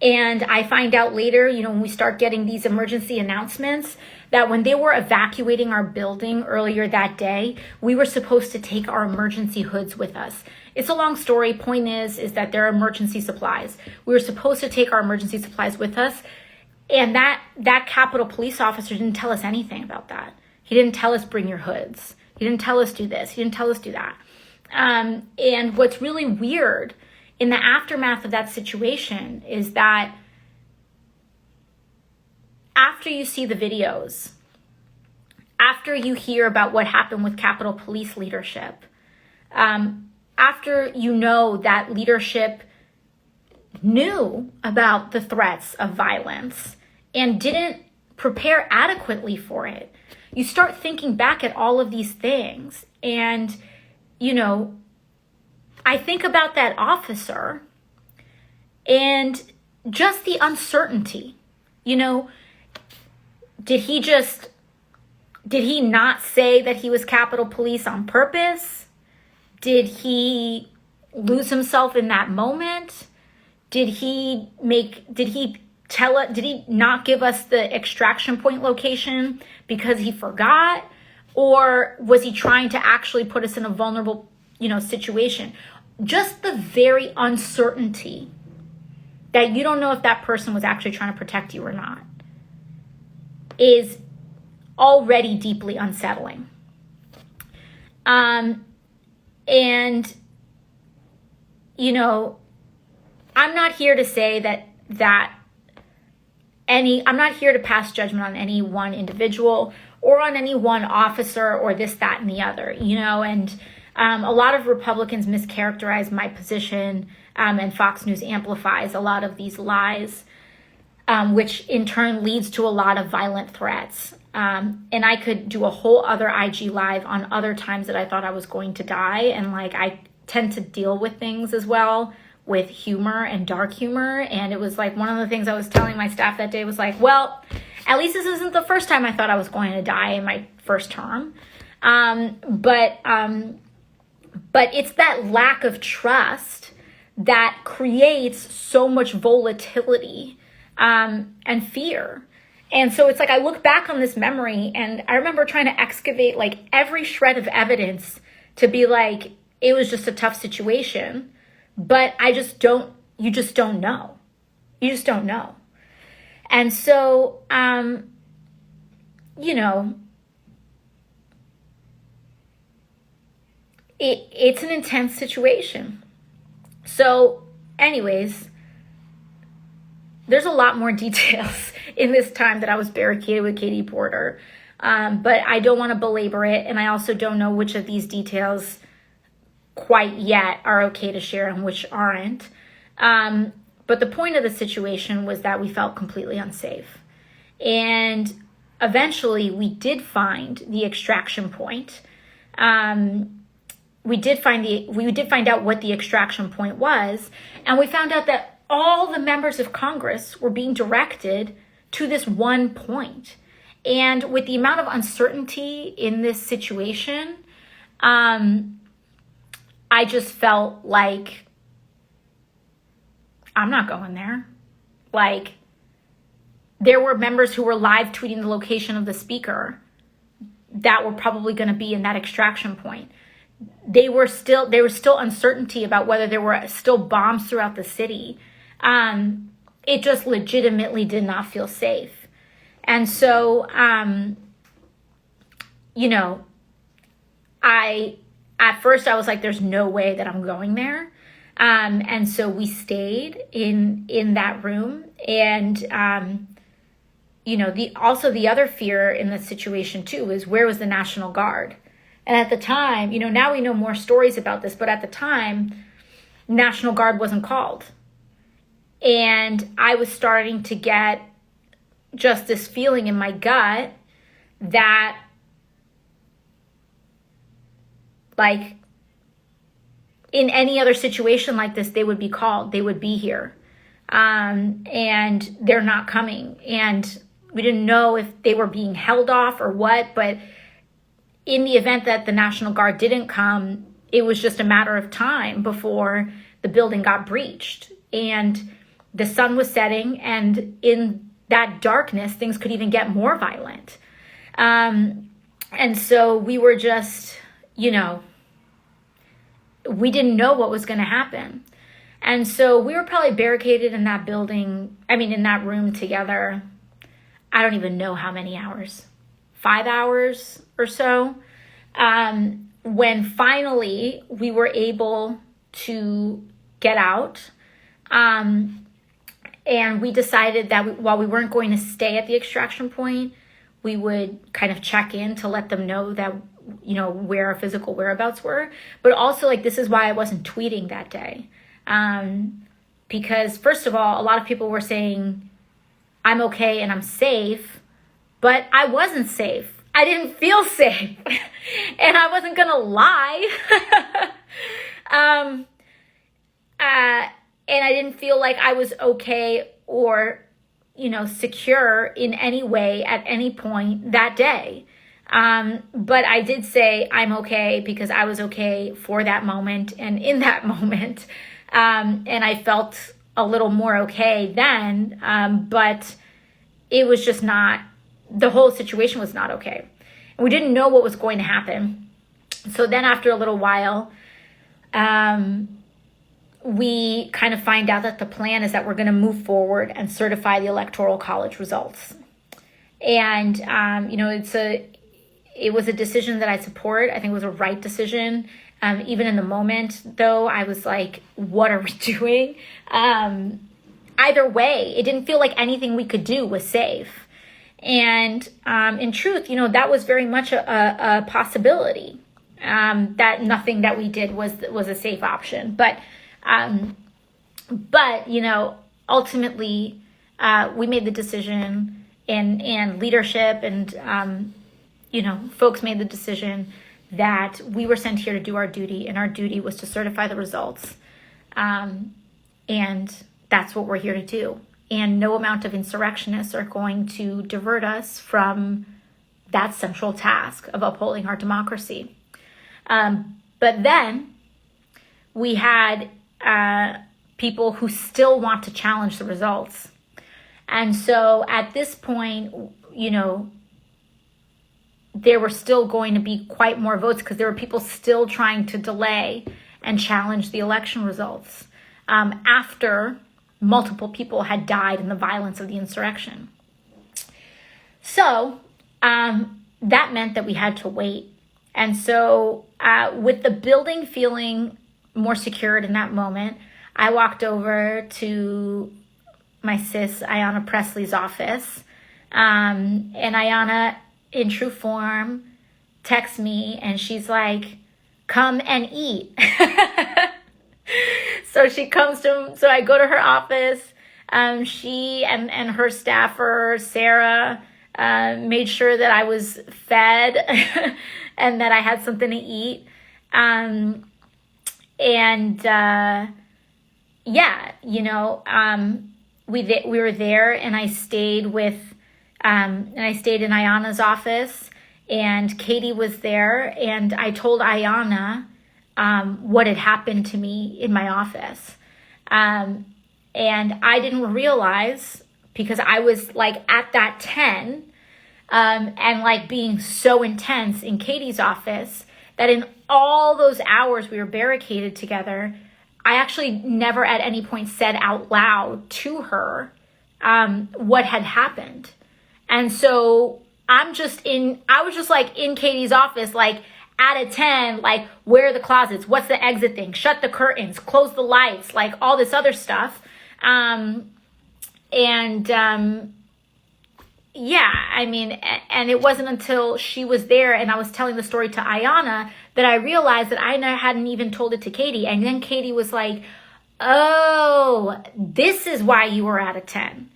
And I find out later, when we start getting these emergency announcements, that when they were evacuating our building earlier that day, we were supposed to take our emergency hoods with us. It's a long story. Point is that they're emergency supplies. We were supposed to take our emergency supplies with us. And that Capitol police officer didn't tell us anything about that. He didn't tell us bring your hoods. He didn't tell us do this. He didn't tell us do that. And what's really weird in the aftermath of that situation is that after you see the videos, after you hear about what happened with Capitol Police leadership, after you know that leadership knew about the threats of violence and didn't prepare adequately for it, you start thinking back at all of these things. And, I think about that officer and just the uncertainty. Did he not say that he was Capitol Police on purpose? Did he lose himself in that moment? Did he not give us the extraction point location because he forgot? Or was he trying to actually put us in a vulnerable, situation? Just the very uncertainty that you don't know if that person was actually trying to protect you or not is already deeply unsettling. And, I'm not here to say I'm not here to pass judgment on any one individual or on any one officer or this, that, and the other, and a lot of Republicans mischaracterize my position, and Fox News amplifies a lot of these lies, which in turn leads to a lot of violent threats. And I could do a whole other IG live on other times that I thought I was going to die. And I tend to deal with things as well with humor and dark humor. And it was one of the things I was telling my staff that day was well, at least this isn't the first time I thought I was going to die in my first term. But it's that lack of trust that creates so much volatility and fear. And so it's I look back on this memory and I remember trying to excavate every shred of evidence to be it was just a tough situation. But you just don't know. You just don't know. And so, it's an intense situation. So anyways, there's a lot more details in this time that I was barricaded with Katie Porter. But I don't want to belabor it. And I also don't know which of these details quite yet are okay to share and which aren't. But the point of the situation was that we felt completely unsafe. And eventually we did find the extraction point. We did find out what the extraction point was, and we found out that all the members of Congress were being directed to this one point. And with the amount of uncertainty in this situation, I just felt like I'm not going there. There were members who were live tweeting the location of the speaker that were probably going to be in that extraction point. There was still uncertainty about whether there were still bombs throughout the city. It just legitimately did not feel safe. And so, at first I was like, there's no way that I'm going there. And so we stayed in that room. And, the other fear in the situation too is, where was the National Guard? And at the time, now we know more stories about this, but at the time, National Guard wasn't called. And I was starting to get just this feeling in my gut that in any other situation like this, they would be called, they would be here. and they're not coming. And we didn't know if they were being held off or what, but in the event that the National Guard didn't come, it was just a matter of time before the building got breached. And the sun was setting, and in that darkness, things could even get more violent. And so we were just, we didn't know what was going to happen. And so we were probably barricaded in that in that room together. I don't even know how many hours, 5 hours or so. When finally we were able to get out, and we decided that while we weren't going to stay at the extraction point, we would kind of check in to let them know that, where our physical whereabouts were. But also, this is why I wasn't tweeting that day. Because first of all, a lot of people were saying, I'm okay and I'm safe, but I wasn't safe. I didn't feel safe. And I wasn't going to lie. And I didn't feel like I was okay or, secure in any way at any point that day. But I did say I'm okay because I was okay for that moment and in that moment. And I felt a little more okay then, but it was just not, the whole situation was not okay. And we didn't know what was going to happen. So then after a little while, we kind of find out that the plan is that we're going to move forward and certify the Electoral College results. And, it was a decision that I support. I think it was a right decision. Even in the moment, though, I was like, what are we doing? Either way, it didn't feel like anything we could do was safe. And in truth, that was very much a possibility, that nothing that we did was a safe option. But ultimately, we made the decision, and leadership and, folks made the decision that we were sent here to do our duty, and our duty was to certify the results. And that's what we're here to do. And no amount of insurrectionists are going to divert us from that central task of upholding our democracy. But then we had people who still want to challenge the results. And so at this point, there were still going to be quite more votes because there were people still trying to delay and challenge the election results after multiple people had died in the violence of the insurrection. So that meant that we had to wait. And so with the building feeling more secured in that moment, I walked over to my sis, Ayanna Presley's office. And Ayanna, in true form, texts me and she's like, come and eat. So so I go to her office. She and her staffer, Sarah, made sure that I was fed and that I had something to eat. We were there, and I stayed in Ayanna's office, and Katie was there, and I told Ayanna what had happened to me in my office. And I didn't realize, because I was at that 10 and being so intense in Katie's office, that in all those hours we were barricaded together, I actually never at any point said out loud to her what had happened. And so I was just in Katie's office, out of 10, where are the closets? What's the exit thing? Shut the curtains, close the lights, all this other stuff. And it wasn't until she was there and I was telling the story to Ayanna that I realized that I hadn't even told it to Katie. And then Katie was like, oh, this is why you were out of 10.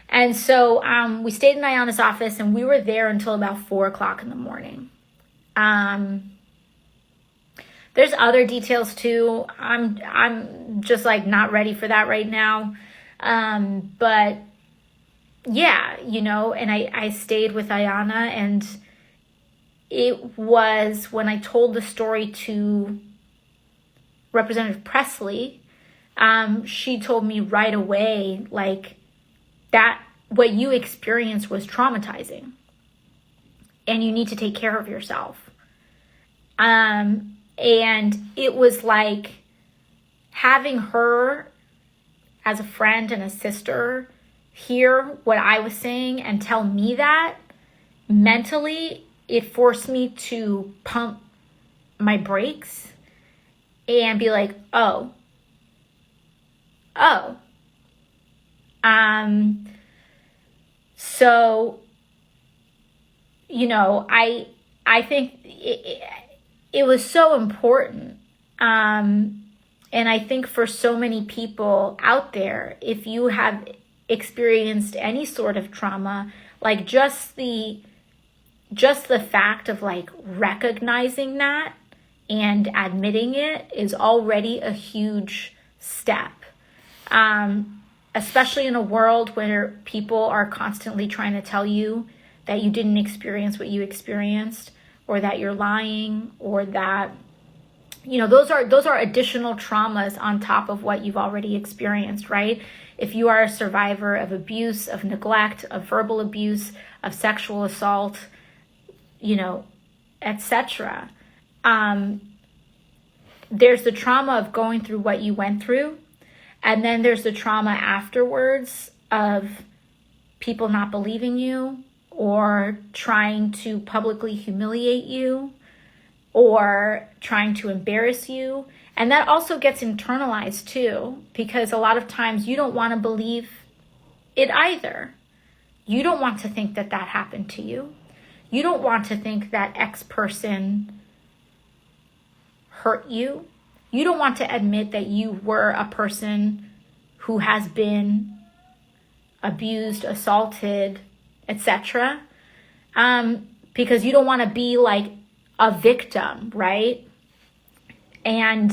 And so we stayed in Ayanna's office, and we were there until about 4:00 in the morning. There's other details too. I'm just not ready for that right now. But yeah, and I stayed with Ayanna, and it was when I told the story to Representative Presley, she told me right away, like, that what you experienced was traumatizing and you need to take care of yourself. And it was like having her as a friend and a sister hear what I was saying and tell me that, mentally, it forced me to pump my brakes and be like, oh. So, I think it was so important. And I think for so many people out there, if you have experienced any sort of trauma, like just the fact of like recognizing that and admitting it is already a huge step. Especially in a world where people are constantly trying to tell you that you didn't experience what you experienced, or that you're lying, or that, those are additional traumas on top of what you've already experienced, right? If you are a survivor of abuse, of neglect, of verbal abuse, of sexual assault, etc. There's the trauma of going through what you went through. And then there's the trauma afterwards of people not believing you, or trying to publicly humiliate you, or trying to embarrass you. And that also gets internalized too, because a lot of times you don't want to believe it either. You don't want to think that happened to you. You don't want to think that X person hurt you. You don't want to admit that you were a person who has been abused, assaulted, etc. Because you don't want to be like a victim, right? And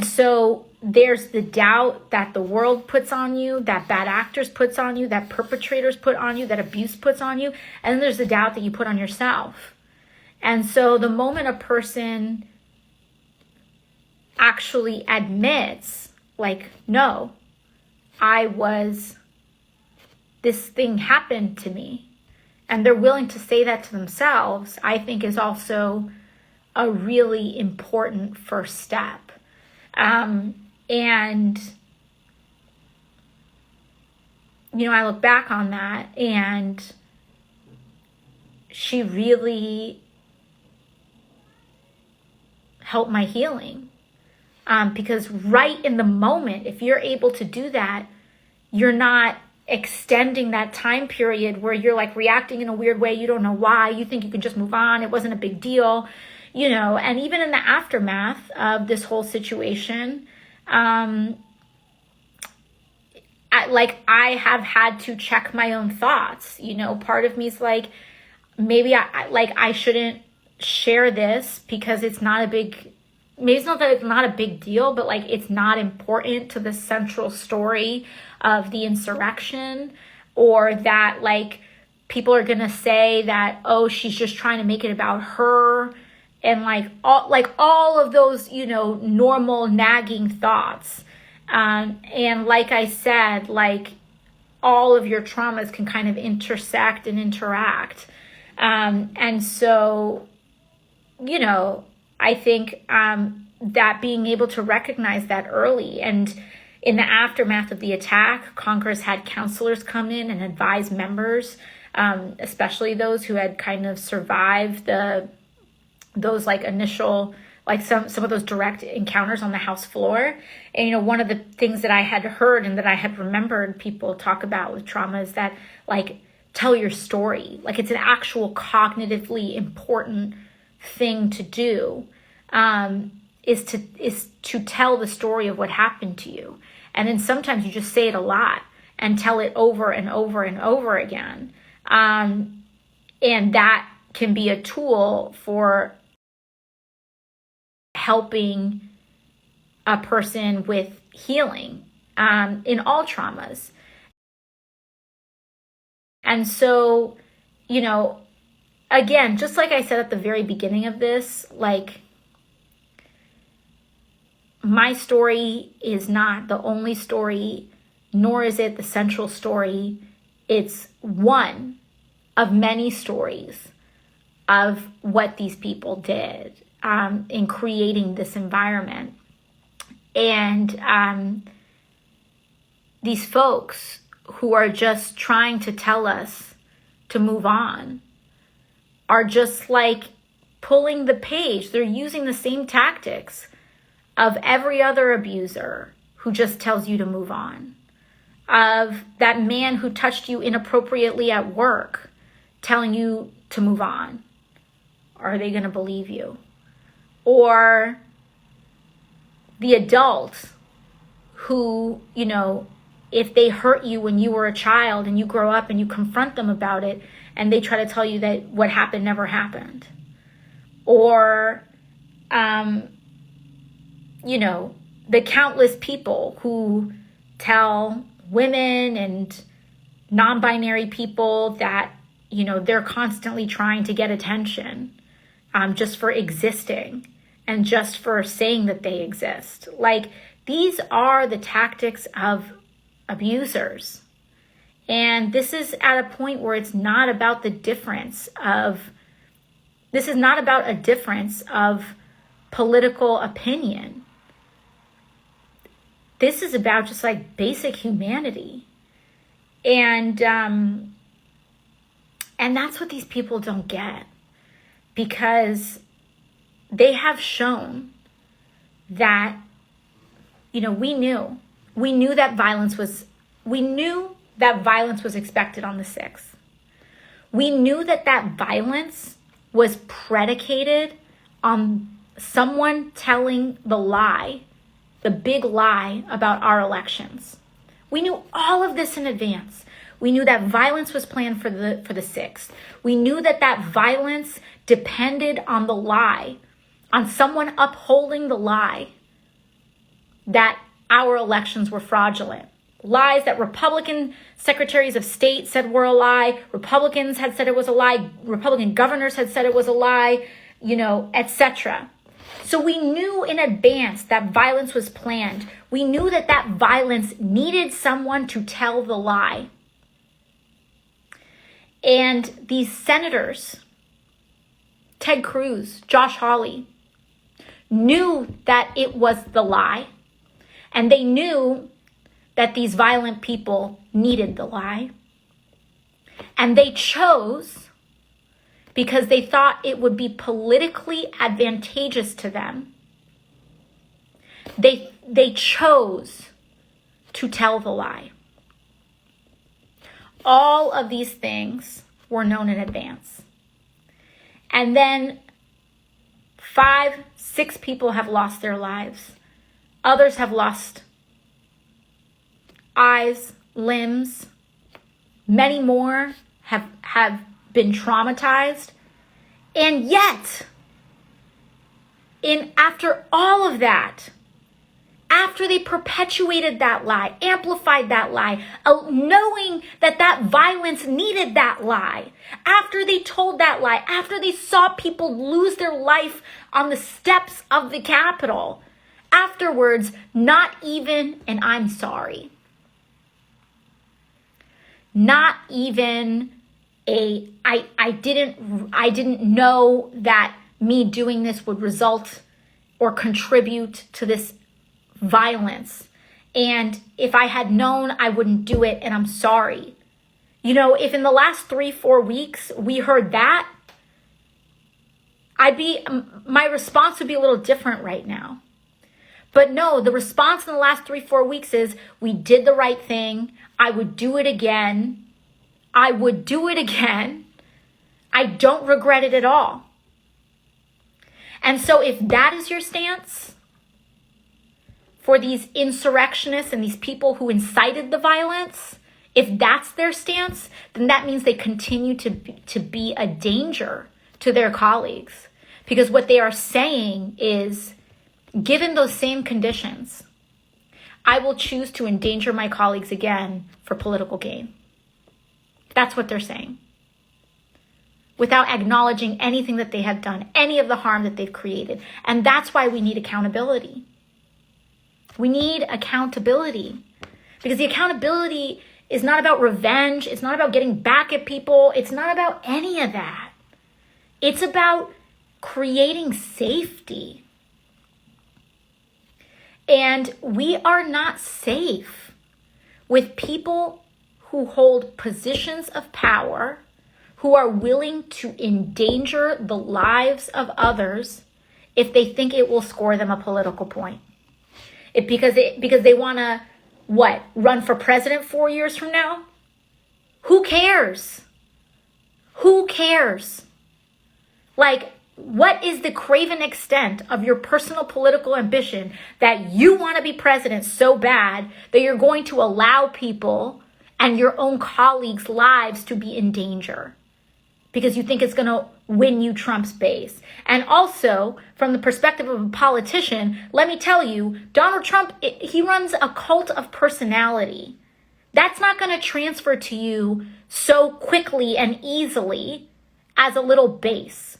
so there's the doubt that the world puts on you, that bad actors puts on you, that perpetrators put on you, that abuse puts on you. And then there's the doubt that you put on yourself. And so the moment a person actually admits, like, no, this thing happened to me, and they're willing to say that to themselves, I think is also a really important first step. And, I look back on that, and she really helped my healing. Because right in the moment, if you're able to do that, you're not extending that time period where you're like reacting in a weird way. You don't know why. You think you can just move on. It wasn't a big deal, and even in the aftermath of this whole situation, I have had to check my own thoughts. Part of me is like, maybe I shouldn't share this because it's not a big, maybe it's not that it's not a big deal, but like it's not important to the central story of the insurrection, or that like people are gonna say that, oh, she's just trying to make it about her, and all of those normal nagging thoughts. And like I said, like all of your traumas can kind of intersect and interact. And so, I think that being able to recognize that early, and in the aftermath of the attack, Congress had counselors come in and advise members, especially those who had kind of survived those like initial, like some of those direct encounters on the House floor. And, one of the things that I had heard and that I had remembered people talk about with trauma is that, like, tell your story. Like, it's an actual cognitively important thing to do, is to tell the story of what happened to you. And then sometimes you just say it a lot and tell it over and over and over again. And that can be a tool for helping a person with healing. in all traumas. And so, again, just like I said at the very beginning of this, like, my story is not the only story, nor is it the central story. It's one of many stories of what these people did in creating this environment. And these folks who are just trying to tell us to move on are just like pulling the page. They're using the same tactics of every other abuser who just tells you to move on, of that man who touched you inappropriately at work telling you to move on. Are they going to believe you? Or the adult who, if they hurt you when you were a child and you grow up and you confront them about it and they try to tell you that what happened never happened. Or, the countless people who tell women and non-binary people that, they're constantly trying to get attention just for existing and just for saying that they exist. Like, these are the tactics of abusers. And this is at a point where it's not about a difference of political opinion. This is about just like basic humanity. And that's what these people don't get, because they have shown that, we knew that violence was expected on the 6th. We knew that violence was predicated on someone telling the lie, the big lie about our elections. We knew all of this in advance. We knew that violence was planned for the 6th. We knew that violence depended on the lie, on someone upholding the lie that our elections were fraudulent. Lies that Republican secretaries of state said were a lie. Republicans had said it was a lie. Republican governors had said it was a lie, etc. So we knew in advance that violence was planned. We knew that violence needed someone to tell the lie. And these senators, Ted Cruz, Josh Hawley, knew that it was the lie. And they knew that these violent people needed the lie. And they chose, because they thought it would be politically advantageous to them, they chose to tell the lie. All of these things were known in advance. And then 5, 6 people have lost their lives. Others have lost eyes, limbs. Many more have been traumatized. And yet, after all of that, after they perpetuated that lie, amplified that lie, knowing that violence needed that lie, after they told that lie, after they saw people lose their life on the steps of the Capitol, afterwards, not even an I'm sorry. Not even I didn't know that me doing this would result or contribute to this violence. And if I had known, I wouldn't do it, and I'm sorry. If in the last 3-4 weeks we heard that, my response would be a little different right now. But no, the response in the last 3-4 weeks is, we did the right thing. I would do it again. I would do it again. I don't regret it at all. And so if that is your stance for these insurrectionists and these people who incited the violence, if that's their stance, then that means they continue to be a danger to their colleagues. Because what they are saying is, given those same conditions, I will choose to endanger my colleagues again for political gain. That's what they're saying. Without acknowledging anything that they have done, any of the harm that they've created. And that's why we need accountability. We need accountability. Because the accountability is not about revenge. It's not about getting back at people. It's not about any of that. It's about creating safety. And we are not safe with people who hold positions of power, who are willing to endanger the lives of others if they think it will score them a political point. Because they want to, run for president 4 years from now? Who cares? Who cares? Like, what is the craven extent of your personal political ambition that you want to be president so bad that you're going to allow people and your own colleagues' lives to be in danger? Because you think it's going to win you Trump's base. And also, from the perspective of a politician, let me tell you, Donald Trump, he runs a cult of personality. That's not going to transfer to you so quickly and easily as a little base.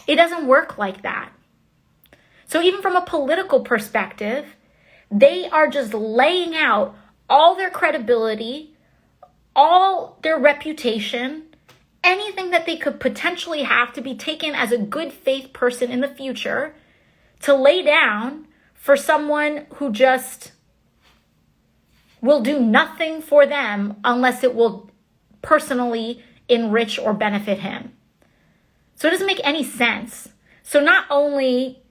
It doesn't work like that. So even from a political perspective, they are just laying out all their credibility, all their reputation, anything that they could potentially have to be taken as a good faith person in the future to lay down for someone who just will do nothing for them unless it will personally enrich or benefit him. So it doesn't make any sense. So not only